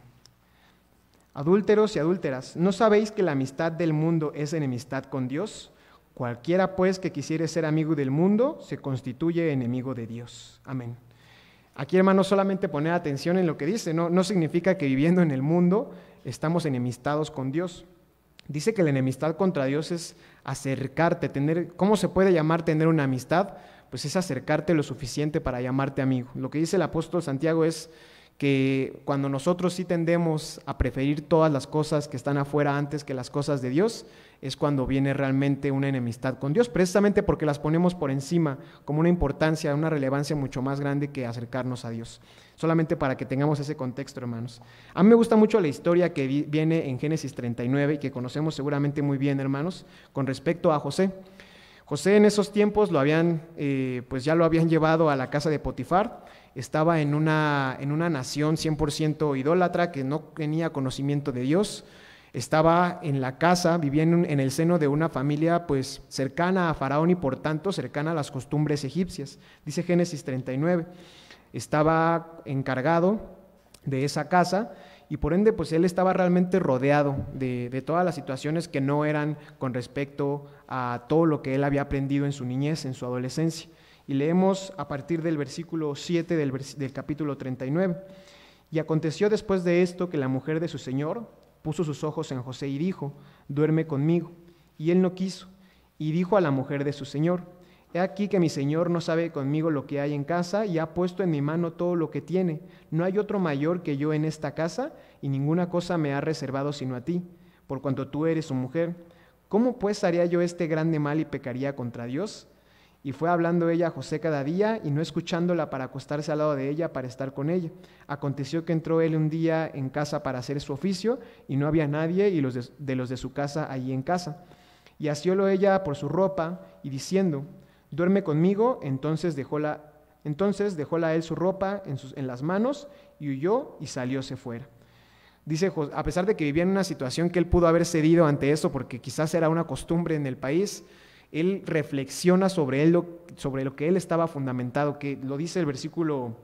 adúlteros y adúlteras, ¿no sabéis que la amistad del mundo es enemistad con Dios? Cualquiera pues que quisiere ser amigo del mundo se constituye enemigo de Dios. Amén. Aquí, hermanos, solamente poner atención en lo que dice, no significa que viviendo en el mundo estamos enemistados con Dios. Dice que la enemistad contra Dios es acercarte, ¿cómo se puede llamar tener una amistad? Pues es acercarte lo suficiente para llamarte amigo. Lo que dice el apóstol Santiago es que cuando nosotros sí tendemos a preferir todas las cosas que están afuera antes que las cosas de Dios, es cuando viene realmente una enemistad con Dios, precisamente porque las ponemos por encima, como una importancia, una relevancia mucho más grande que acercarnos a Dios. Solamente para que tengamos ese contexto, hermanos. A mí me gusta mucho la historia que viene en Génesis 39 y que conocemos seguramente muy bien, hermanos, con respecto a José. José en esos tiempos pues ya lo habían llevado a la casa de Potifar. Estaba en una nación 100% idólatra que no tenía conocimiento de Dios. Estaba en la casa, vivía en el seno de una familia pues cercana a Faraón y por tanto cercana a las costumbres egipcias. Dice Génesis 39. Estaba encargado de esa casa y por ende pues él estaba realmente rodeado de todas las situaciones que no eran con respecto a todo lo que él había aprendido en su niñez, en su adolescencia. Y leemos a partir del versículo 7 del capítulo 39. Y aconteció después de esto que la mujer de su señor puso sus ojos en José y dijo, duerme conmigo. Y él no quiso. Y dijo a la mujer de su señor, he aquí que mi señor no sabe conmigo lo que hay en casa y ha puesto en mi mano todo lo que tiene. No hay otro mayor que yo en esta casa y ninguna cosa me ha reservado sino a ti, por cuanto tú eres su mujer. ¿Cómo pues haría yo este grande mal y pecaría contra Dios? Y fue hablando ella a José cada día y no escuchándola para acostarse al lado de ella para estar con ella. Aconteció que entró él un día en casa para hacer su oficio y no había nadie y los de su casa allí en casa. Y asiólo ella por su ropa y diciendo, duerme conmigo. Entonces dejóla él su ropa en las manos y huyó y salióse fuera. Dice, a pesar de que vivía en una situación que él pudo haber cedido ante eso porque quizás era una costumbre en el país, él reflexiona sobre lo que él estaba fundamentado, que lo dice el versículo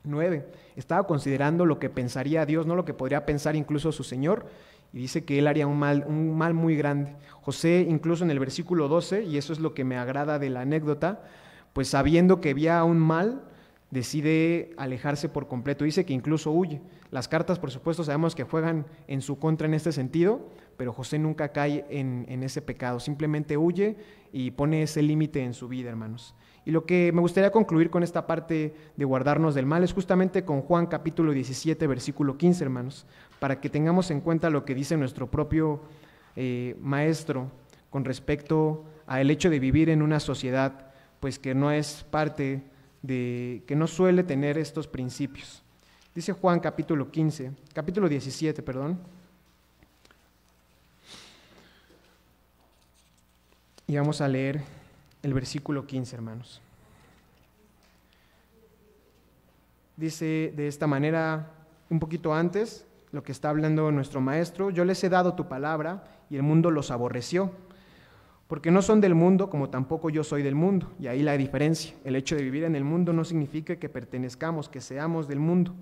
9. Estaba considerando lo que pensaría Dios, no lo que podría pensar incluso su Señor, y dice que él haría un mal muy grande. José, incluso en el versículo 12, y eso es lo que me agrada de la anécdota, pues sabiendo que había un mal, decide alejarse por completo. Dice que incluso huye. Las cartas, por supuesto, sabemos que juegan en su contra en este sentido, pero José nunca cae en ese pecado. Simplemente huye y pone ese límite en su vida, hermanos. Y lo que me gustaría concluir con esta parte de guardarnos del mal es justamente con Juan capítulo 17, versículo 15, hermanos, para que tengamos en cuenta lo que dice nuestro propio maestro con respecto al hecho de vivir en una sociedad pues que no es parte que no suele tener estos principios. Dice Juan capítulo 17, perdón. Y vamos a leer el versículo 15, hermanos. Dice de esta manera, un poquito antes, lo que está hablando nuestro maestro, yo les he dado tu palabra y el mundo los aborreció, porque no son del mundo como tampoco yo soy del mundo. Y ahí la diferencia, el hecho de vivir en el mundo no significa que pertenezcamos, que seamos del mundo.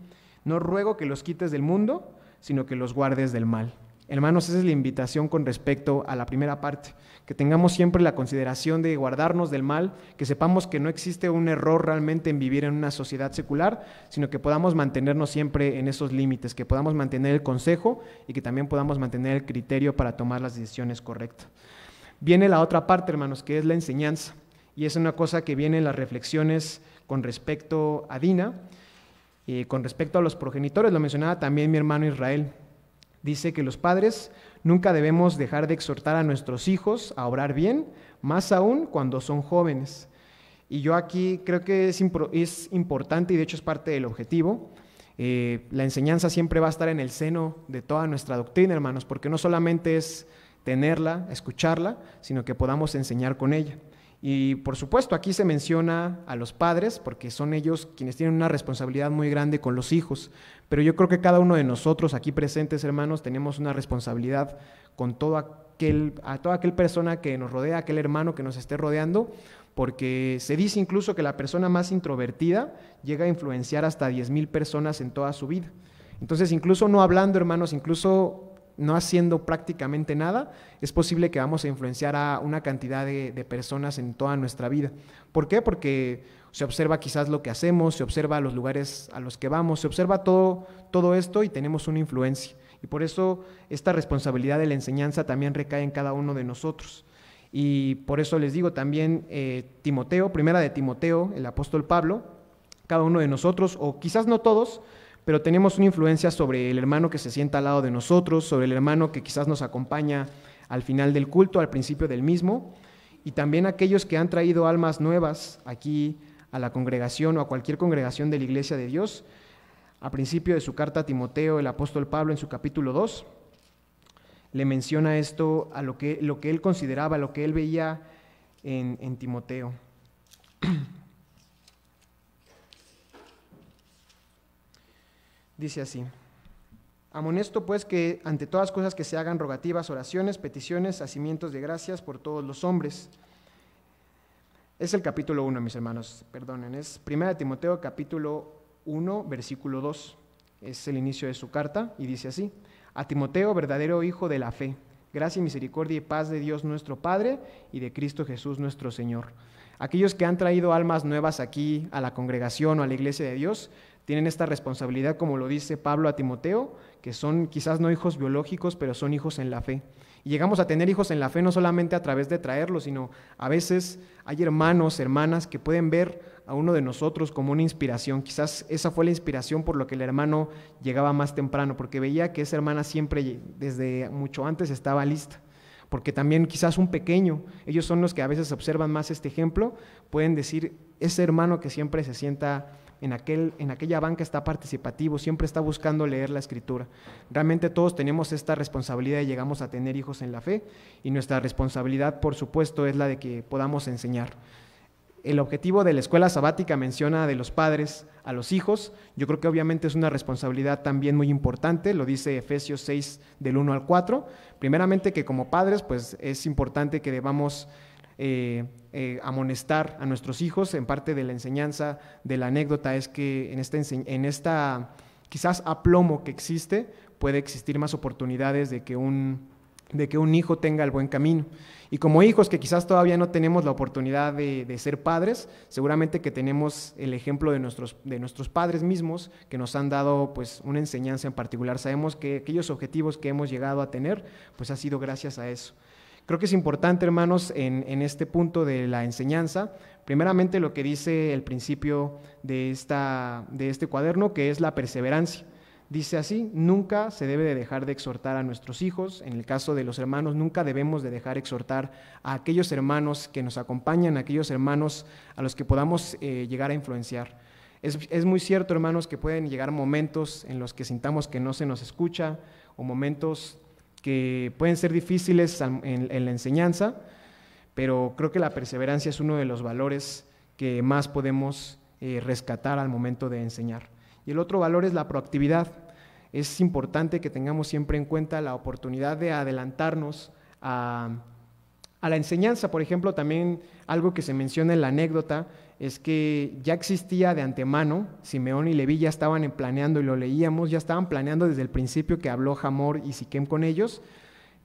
No ruego que los quites del mundo, sino que los guardes del mal. Hermanos, esa es la invitación con respecto a la primera parte, que tengamos siempre la consideración de guardarnos del mal, que sepamos que no existe un error realmente en vivir en una sociedad secular, sino que podamos mantenernos siempre en esos límites, que podamos mantener el consejo y que también podamos mantener el criterio para tomar las decisiones correctas. Viene la otra parte, hermanos, que es la enseñanza, y es una cosa que viene en las reflexiones con respecto a Dina, y con respecto a los progenitores, lo mencionaba también mi hermano Israel. Dice que los padres nunca debemos dejar de exhortar a nuestros hijos a obrar bien, más aún cuando son jóvenes. Y yo aquí creo que es importante, y de hecho es parte del objetivo, la enseñanza siempre va a estar en el seno de toda nuestra doctrina, hermanos, porque no solamente es tenerla, escucharla, sino que podamos enseñar con ella. Y por supuesto aquí se menciona a los padres, porque son ellos quienes tienen una responsabilidad muy grande con los hijos, pero yo creo que cada uno de nosotros aquí presentes, hermanos, tenemos una responsabilidad con a toda aquella persona que nos rodea, aquel hermano que nos esté rodeando, porque se dice incluso que la persona más introvertida llega a influenciar hasta 10,000 personas en toda su vida. Entonces, incluso no hablando, hermanos, incluso no haciendo prácticamente nada, es posible que vamos a influenciar a una cantidad de personas en toda nuestra vida. ¿Por qué? Porque se observa quizás lo que hacemos, se observa los lugares a los que vamos, se observa todo esto y tenemos una influencia. Y por eso esta responsabilidad de la enseñanza también recae en cada uno de nosotros. Y por eso les digo también, primera de Timoteo, el apóstol Pablo, cada uno de nosotros, o quizás no todos, pero tenemos una influencia sobre el hermano que se sienta al lado de nosotros, sobre el hermano que quizás nos acompaña al final del culto, al principio del mismo, y también aquellos que han traído almas nuevas aquí a la congregación o a cualquier congregación de la Iglesia de Dios. A principio de su carta a Timoteo, el apóstol Pablo en su capítulo 2 le menciona esto a lo que él consideraba, lo que él veía en Timoteo. Dice así: amonesto pues que ante todas cosas que se hagan rogativas, oraciones, peticiones, hacimientos de gracias por todos los hombres. Es el capítulo 1, mis hermanos, perdonen, es 1 Timoteo capítulo 1, versículo 2, es el inicio de su carta y dice así: a Timoteo, verdadero hijo de la fe, gracia, misericordia y paz de Dios nuestro Padre y de Cristo Jesús nuestro Señor. Aquellos que han traído almas nuevas aquí a la congregación o a la iglesia de Dios tienen esta responsabilidad, como lo dice Pablo a Timoteo, que son quizás no hijos biológicos, pero son hijos en la fe. Y llegamos a tener hijos en la fe no solamente a través de traerlos, sino a veces hay hermanos, hermanas que pueden ver a uno de nosotros como una inspiración. Quizás esa fue la inspiración por lo que el hermano llegaba más temprano, porque veía que esa hermana siempre, desde mucho antes, estaba lista. Porque también quizás un pequeño, ellos son los que a veces observan más este ejemplo, pueden decir, ese hermano que siempre se sienta en aquella banca está participativo, siempre está buscando leer la Escritura. Realmente todos tenemos esta responsabilidad y llegamos a tener hijos en la fe, y nuestra responsabilidad, por supuesto, es la de que podamos enseñar. El objetivo de la escuela sabática menciona de los padres a los hijos. Yo creo que obviamente es una responsabilidad también muy importante, lo dice Efesios 6 del 1 al 4. Primeramente que como padres pues es importante que debamos amonestar a nuestros hijos. En parte de la enseñanza de la anécdota es que en esta quizás aplomo que existe, puede existir más oportunidades de que un hijo tenga el buen camino. Y como hijos que quizás todavía no tenemos la oportunidad de ser padres, seguramente que tenemos el ejemplo de nuestros padres mismos que nos han dado pues una enseñanza en particular. Sabemos que aquellos objetivos que hemos llegado a tener pues ha sido gracias a eso. Creo que es importante, hermanos, en este punto de la enseñanza, primeramente lo que dice el principio de este cuaderno, que es la perseverancia. Dice así: nunca se debe de dejar de exhortar a nuestros hijos. En el caso de los hermanos, nunca debemos de dejar exhortar a aquellos hermanos que nos acompañan, a aquellos hermanos a los que podamos llegar a influenciar. Es muy cierto, hermanos, que pueden llegar momentos en los que sintamos que no se nos escucha, o momentos que pueden ser difíciles en la enseñanza, pero creo que la perseverancia es uno de los valores que más podemos rescatar al momento de enseñar. Y el otro valor es la proactividad. Es importante que tengamos siempre en cuenta la oportunidad de adelantarnos a la enseñanza. Por ejemplo, también algo que se menciona en la anécdota es que ya existía de antemano, Simeón y Leví ya estaban planeando, y lo leíamos, ya estaban planeando desde el principio que habló Hamor y Siquem con ellos,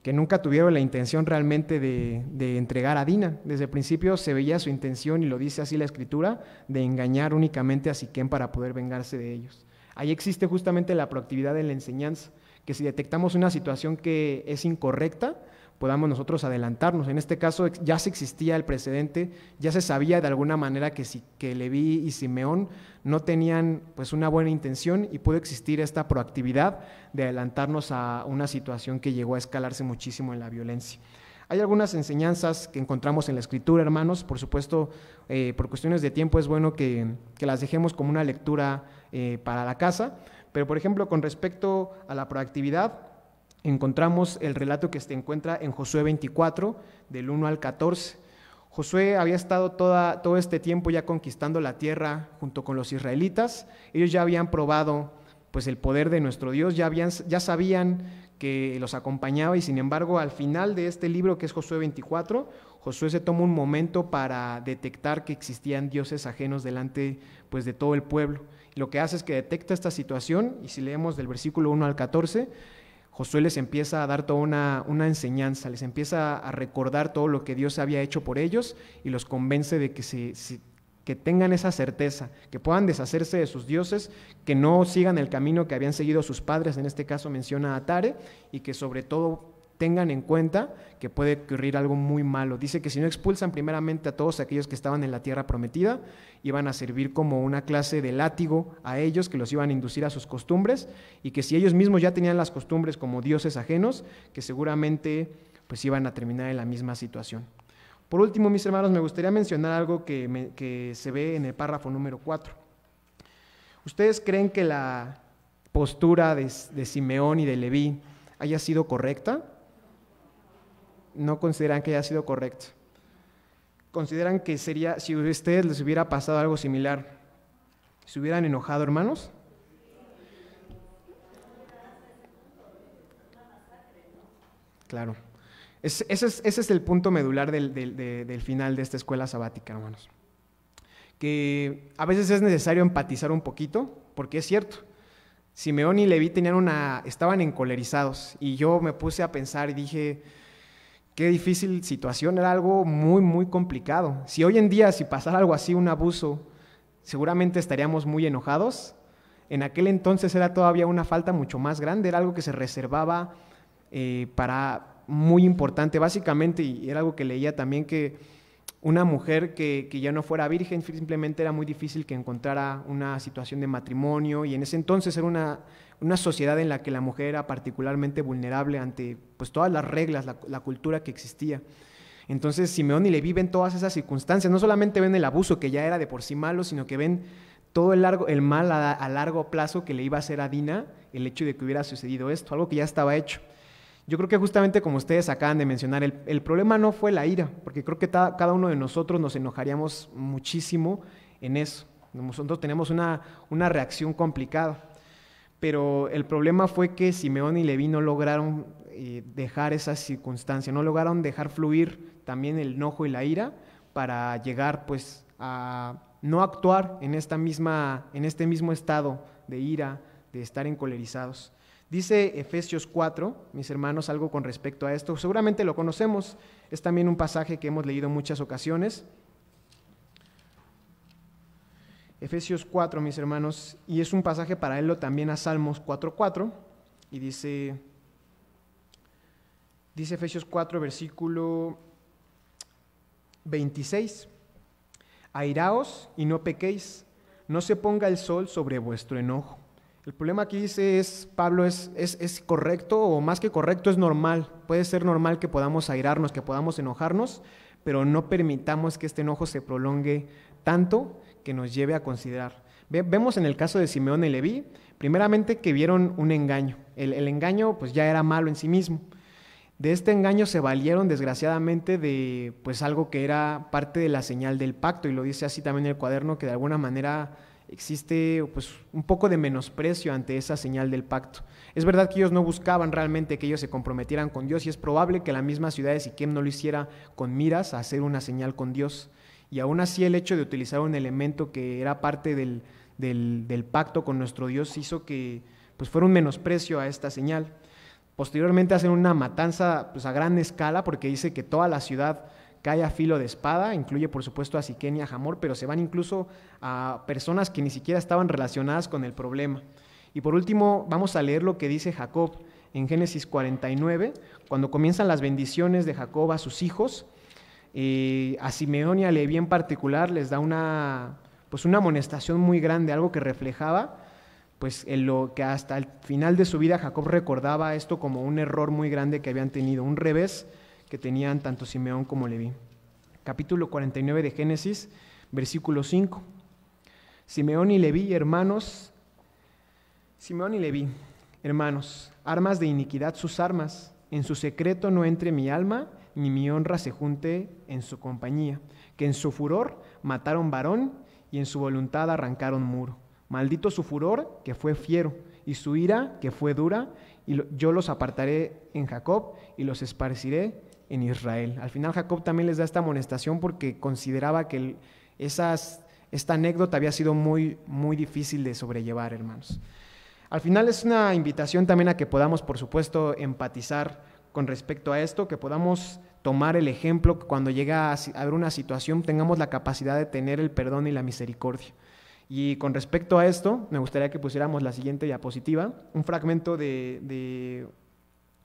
que nunca tuvieron la intención realmente de entregar a Dina. Desde el principio se veía su intención, y lo dice así la Escritura, de engañar únicamente a Siquem para poder vengarse de ellos. Ahí existe justamente la proactividad en la enseñanza, que si detectamos una situación que es incorrecta, podamos nosotros adelantarnos. En este caso ya se existía el precedente, ya se sabía de alguna manera que Leví y Simeón no tenían pues una buena intención, y pudo existir esta proactividad de adelantarnos a una situación que llegó a escalarse muchísimo en la violencia. Hay algunas enseñanzas que encontramos en la Escritura, hermanos. Por supuesto, por cuestiones de tiempo es bueno que las dejemos como una lectura para la casa, pero por ejemplo, con respecto a la proactividad, encontramos el relato que se encuentra en Josué 24, del 1 al 14. Josué había estado todo este tiempo ya conquistando la tierra junto con los israelitas. Ellos ya habían probado pues el poder de nuestro Dios, ya sabían que los acompañaba, y sin embargo al final de este libro, que es Josué 24, Josué se toma un momento para detectar que existían dioses ajenos delante pues de todo el pueblo. Y lo que hace es que detecta esta situación, y si leemos del versículo 1 al 14, Josué les empieza a dar toda una enseñanza, les empieza a recordar todo lo que Dios había hecho por ellos, y los convence de que tengan esa certeza, que puedan deshacerse de sus dioses, que no sigan el camino que habían seguido sus padres. En este caso menciona a Tare, y que sobre todo tengan en cuenta que puede ocurrir algo muy malo. Dice que si no expulsan primeramente a todos aquellos que estaban en la tierra prometida, iban a servir como una clase de látigo a ellos, que los iban a inducir a sus costumbres, y que si ellos mismos ya tenían las costumbres como dioses ajenos, que seguramente pues iban a terminar en la misma situación. Por último, mis hermanos, me gustaría mencionar algo que se ve en el párrafo número 4. ¿Ustedes creen que la postura de Simeón y de Leví haya sido correcta? No consideran que haya sido correcta. ¿Consideran que sería, si a ustedes les hubiera pasado algo similar, se hubieran enojado, hermanos? Claro. Ese es el punto medular del final de esta escuela sabática, hermanos. Que a veces es necesario empatizar un poquito, porque es cierto, Simeón y Leví estaban encolerizados, y yo me puse a pensar y dije, qué difícil situación, era algo muy, muy complicado. Si hoy en día, si pasara algo así, un abuso, seguramente estaríamos muy enojados. En aquel entonces era todavía una falta mucho más grande, era algo que se reservaba para muy importante, básicamente, y era algo que leía también, que una mujer que ya no fuera virgen, simplemente era muy difícil que encontrara una situación de matrimonio, y en ese entonces era una sociedad en la que la mujer era particularmente vulnerable ante pues, todas las reglas, la cultura que existía. Entonces Simeón y Leví ven todas esas circunstancias, no solamente ven el abuso que ya era de por sí malo, sino que ven todo el mal a largo plazo que le iba a hacer a Dina el hecho de que hubiera sucedido esto, algo que ya estaba hecho. Yo creo que justamente como ustedes acaban de mencionar, el problema no fue la ira, porque creo que cada uno de nosotros nos enojaríamos muchísimo en eso. Nosotros tenemos una reacción complicada, pero el problema fue que Simeón y Leví no lograron dejar esa circunstancia, no lograron dejar fluir también el enojo y la ira para llegar pues a no actuar en este mismo estado de ira, de estar encolerizados. Dice Efesios 4, mis hermanos, algo con respecto a esto. Seguramente lo conocemos, es también un pasaje que hemos leído en muchas ocasiones. Efesios 4, mis hermanos, y es un pasaje paralelo también a Salmos 4:4, y dice Efesios 4, versículo 26, airaos y no pequéis, no se ponga el sol sobre vuestro enojo. El problema aquí dice Pablo es correcto, o más que correcto, es normal. Puede ser normal que podamos airarnos, que podamos enojarnos, pero no permitamos que este enojo se prolongue tanto que nos lleve a considerar. Vemos en el caso de Simeón y Leví, primeramente que vieron un engaño. El engaño pues ya era malo en sí mismo. De este engaño se valieron desgraciadamente de pues algo que era parte de la señal del pacto, y lo dice así también en el cuaderno, que de alguna manera existe pues un poco de menosprecio ante esa señal del pacto. Es verdad que ellos no buscaban realmente que ellos se comprometieran con Dios, y es probable que la misma ciudad de Siquem no lo hiciera con miras a hacer una señal con Dios, y aún así el hecho de utilizar un elemento que era parte del pacto con nuestro Dios hizo que pues fuera un menosprecio a esta señal. Posteriormente hacen una matanza pues a gran escala, porque dice que toda la ciudad cae a filo de espada, incluye por supuesto a Siquem y a Hamor, pero se van incluso a personas que ni siquiera estaban relacionadas con el problema. Y por último vamos a leer lo que dice Jacob en Génesis 49, cuando comienzan las bendiciones de Jacob a sus hijos. A Simeón y a Leví en particular les da una amonestación muy grande, algo que reflejaba pues en lo que hasta el final de su vida Jacob recordaba esto como un error muy grande que habían tenido, un revés que tenían tanto Simeón como Leví. Capítulo 49 de Génesis, versículo 5. Simeón y Leví, hermanos, armas de iniquidad sus armas, en su secreto no entre mi alma, ni mi honra se junte en su compañía, que en su furor mataron varón, y en su voluntad arrancaron muro. Maldito su furor, que fue fiero, y su ira, que fue dura, y yo los apartaré en Jacob, y los esparciré en Israel. Al final Jacob también les da esta amonestación porque consideraba que esta anécdota había sido muy, muy difícil de sobrellevar, hermanos. Al final es una invitación también a que podamos, por supuesto, empatizar con respecto a esto, que podamos tomar el ejemplo, que cuando llega a haber una situación tengamos la capacidad de tener el perdón y la misericordia. Y con respecto a esto, me gustaría que pusiéramos la siguiente diapositiva, un fragmento de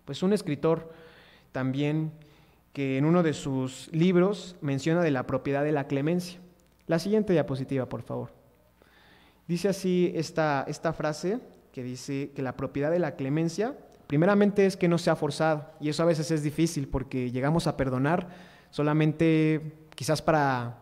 pues un escritor también que en uno de sus libros menciona de la propiedad de la clemencia. La siguiente diapositiva, por favor. Dice así esta frase que dice que la propiedad de la clemencia, primeramente es que no sea forzada, y eso a veces es difícil porque llegamos a perdonar solamente quizás para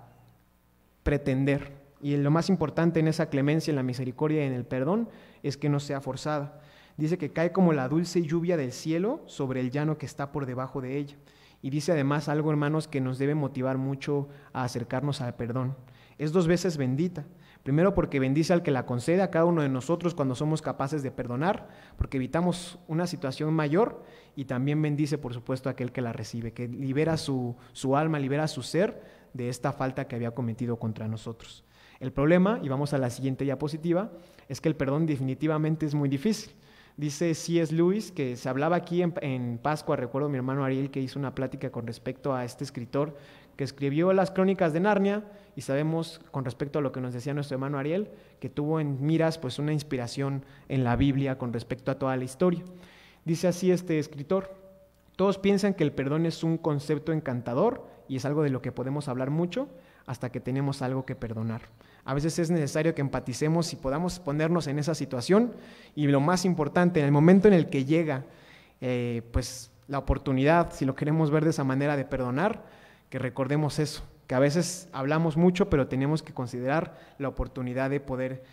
pretender, y lo más importante en esa clemencia, en la misericordia y en el perdón es que no sea forzada. Dice que cae como la dulce lluvia del cielo sobre el llano que está por debajo de ella. Y dice además algo, hermanos, que nos debe motivar mucho a acercarnos al perdón. Es 2 veces bendita. Primero porque bendice al que la concede, a cada uno de nosotros cuando somos capaces de perdonar, porque evitamos una situación mayor, y también bendice, por supuesto, a aquel que la recibe, que libera su alma, libera su ser de esta falta que había cometido contra nosotros. El problema, y vamos a la siguiente diapositiva, es que el perdón definitivamente es muy difícil. Dice C.S. Lewis, que se hablaba aquí en Pascua, recuerdo mi hermano Ariel que hizo una plática con respecto a este escritor que escribió las Crónicas de Narnia, y sabemos con respecto a lo que nos decía nuestro hermano Ariel, que tuvo en miras pues una inspiración en la Biblia con respecto a toda la historia. Dice así este escritor: todos piensan que el perdón es un concepto encantador y es algo de lo que podemos hablar mucho hasta que tenemos algo que perdonar. A veces es necesario que empaticemos y podamos ponernos en esa situación, y lo más importante, en el momento en el que llega pues la oportunidad, si lo queremos ver de esa manera, de perdonar, que recordemos eso, que a veces hablamos mucho, pero tenemos que considerar la oportunidad de poder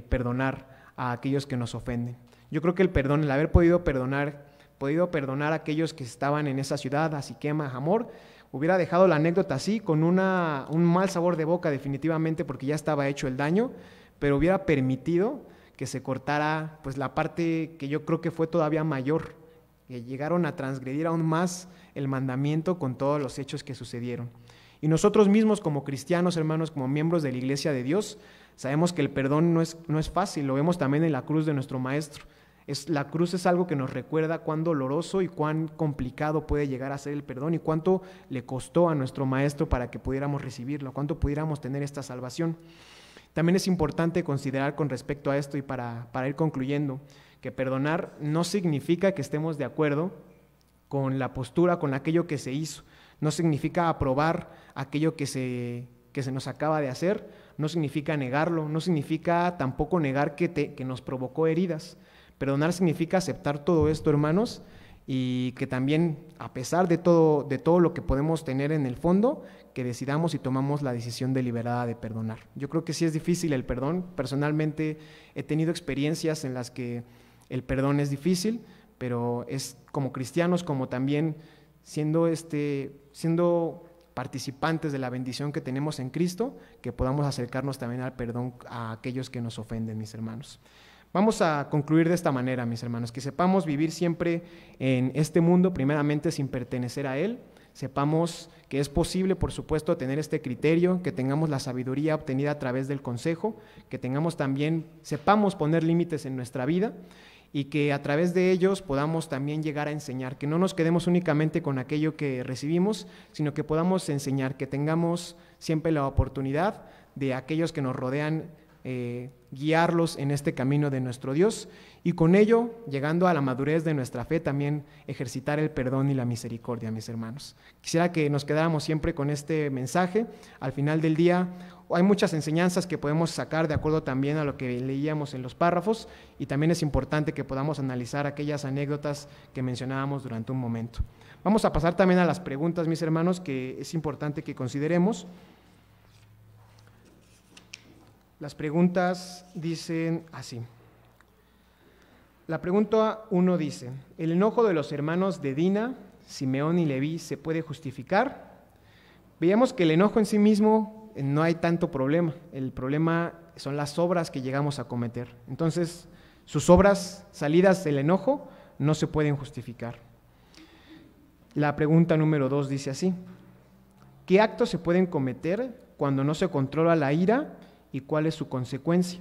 perdonar a aquellos que nos ofenden. Yo creo que el perdón, el haber podido perdonar a aquellos que estaban en esa ciudad, a Siquem, a Hamor, hubiera dejado la anécdota así, con un mal sabor de boca definitivamente, porque ya estaba hecho el daño, pero hubiera permitido que se cortara pues la parte que yo creo que fue todavía mayor, que llegaron a transgredir aún más el mandamiento con todos los hechos que sucedieron. Y nosotros mismos como cristianos, hermanos, como miembros de la Iglesia de Dios, sabemos que el perdón no es fácil, lo vemos también en la cruz de nuestro Maestro. La cruz es algo que nos recuerda cuán doloroso y cuán complicado puede llegar a ser el perdón, y cuánto le costó a nuestro Maestro para que pudiéramos recibirlo, cuánto pudiéramos tener esta salvación. También es importante considerar con respecto a esto, y para ir concluyendo, que perdonar no significa que estemos de acuerdo con la postura, con aquello que se hizo. No significa aprobar aquello que se nos acaba de hacer, no significa negarlo, no significa tampoco negar que nos provocó heridas. Perdonar significa aceptar todo esto, hermanos, y que también, a pesar de todo lo que podemos tener en el fondo, que decidamos y tomamos la decisión deliberada de perdonar. Yo creo que sí es difícil el perdón. Personalmente he tenido experiencias en las que el perdón es difícil, pero es como cristianos, como también siendo participantes de la bendición que tenemos en Cristo, que podamos acercarnos también al perdón a aquellos que nos ofenden, mis hermanos. Vamos a concluir de esta manera, mis hermanos, que sepamos vivir siempre en este mundo, primeramente sin pertenecer a él. Sepamos que es posible, por supuesto, tener este criterio, que tengamos la sabiduría obtenida a través del consejo, que sepamos poner límites en nuestra vida, y que a través de ellos podamos también llegar a enseñar, que no nos quedemos únicamente con aquello que recibimos, sino que podamos enseñar, que tengamos siempre la oportunidad de aquellos que nos rodean, guiarlos en este camino de nuestro Dios, y con ello, llegando a la madurez de nuestra fe, también ejercitar el perdón y la misericordia, mis hermanos. Quisiera que nos quedáramos siempre con este mensaje. Al final del día hay muchas enseñanzas que podemos sacar de acuerdo también a lo que leíamos en los párrafos, y también es importante que podamos analizar aquellas anécdotas que mencionábamos durante un momento. Vamos a pasar también a las preguntas, mis hermanos, que es importante que consideremos. Las preguntas dicen así. La pregunta 1 dice: ¿el enojo de los hermanos de Dina, Simeón y Leví se puede justificar? Veíamos que el enojo en sí mismo no hay tanto problema. El problema son las obras que llegamos a cometer. Entonces, sus obras salidas del enojo no se pueden justificar. La pregunta número 2 dice así: ¿qué actos se pueden cometer cuando no se controla la ira y cuál es su consecuencia?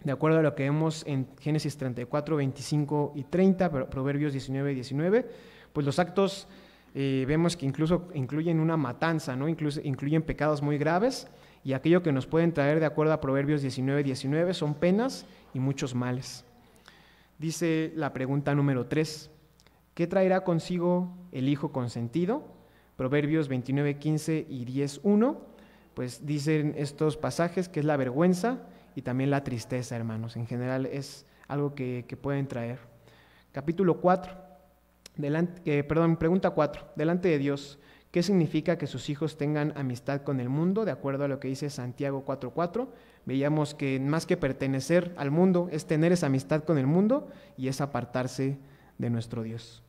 De acuerdo a lo que vemos en Génesis 34, 25 y 30, Proverbios 19 y 19, pues los actos vemos que incluso incluyen una matanza, ¿no? Incluso incluyen pecados muy graves, y aquello que nos pueden traer, de acuerdo a Proverbios 19 y 19, son penas y muchos males. Dice la pregunta número 3: ¿Qué traerá consigo el hijo consentido? Proverbios 29:15 y 10:1, pues dicen estos pasajes que es la vergüenza y también la tristeza, hermanos. En general es algo que pueden traer. Capítulo 4, pregunta 4. Delante de Dios, ¿qué significa que sus hijos tengan amistad con el mundo? De acuerdo a lo que dice Santiago 4:4, veíamos que más que pertenecer al mundo es tener esa amistad con el mundo y es apartarse de nuestro Dios.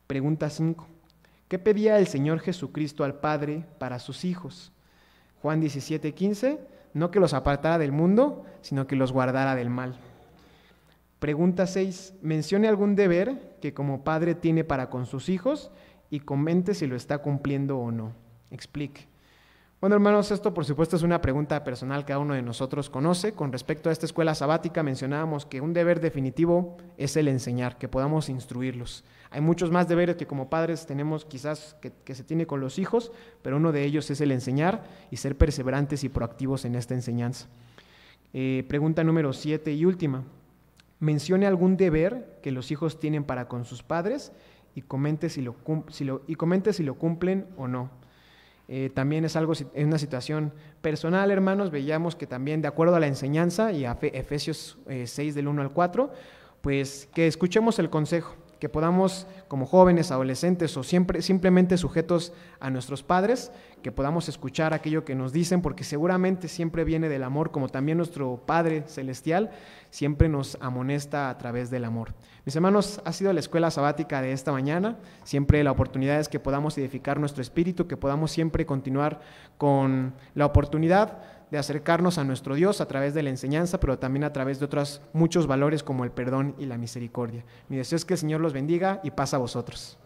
Pregunta 5. ¿Qué pedía el Señor Jesucristo al Padre para sus hijos? Juan 17:15, no que los apartara del mundo, sino que los guardara del mal. Pregunta 6. Mencione algún deber que como padre tiene para con sus hijos y comente si lo está cumpliendo o no. Explique. Bueno, hermanos, esto por supuesto es una pregunta personal que cada uno de nosotros conoce. Con respecto a esta escuela sabática mencionábamos que un deber definitivo es el enseñar, que podamos instruirlos. Hay muchos más deberes que como padres tenemos quizás que se tiene con los hijos, pero uno de ellos es el enseñar y ser perseverantes y proactivos en esta enseñanza. Pregunta número 7 y última. Mencione algún deber que los hijos tienen para con sus padres y comente si lo cumplen o no. También es en una situación personal, hermanos. Veíamos que también de acuerdo a la enseñanza y a Efesios 6 del 1 al 4, pues que escuchemos el consejo, que podamos como jóvenes, adolescentes o simplemente sujetos a nuestros padres, que podamos escuchar aquello que nos dicen, porque seguramente siempre viene del amor, como también nuestro Padre Celestial siempre nos amonesta a través del amor. Mis hermanos, ha sido la escuela sabática de esta mañana. Siempre la oportunidad es que podamos edificar nuestro espíritu, que podamos siempre continuar con la oportunidad de acercarnos a nuestro Dios a través de la enseñanza, pero también a través de otros muchos valores como el perdón y la misericordia. Mi deseo es que el Señor los bendiga y paz a vosotros.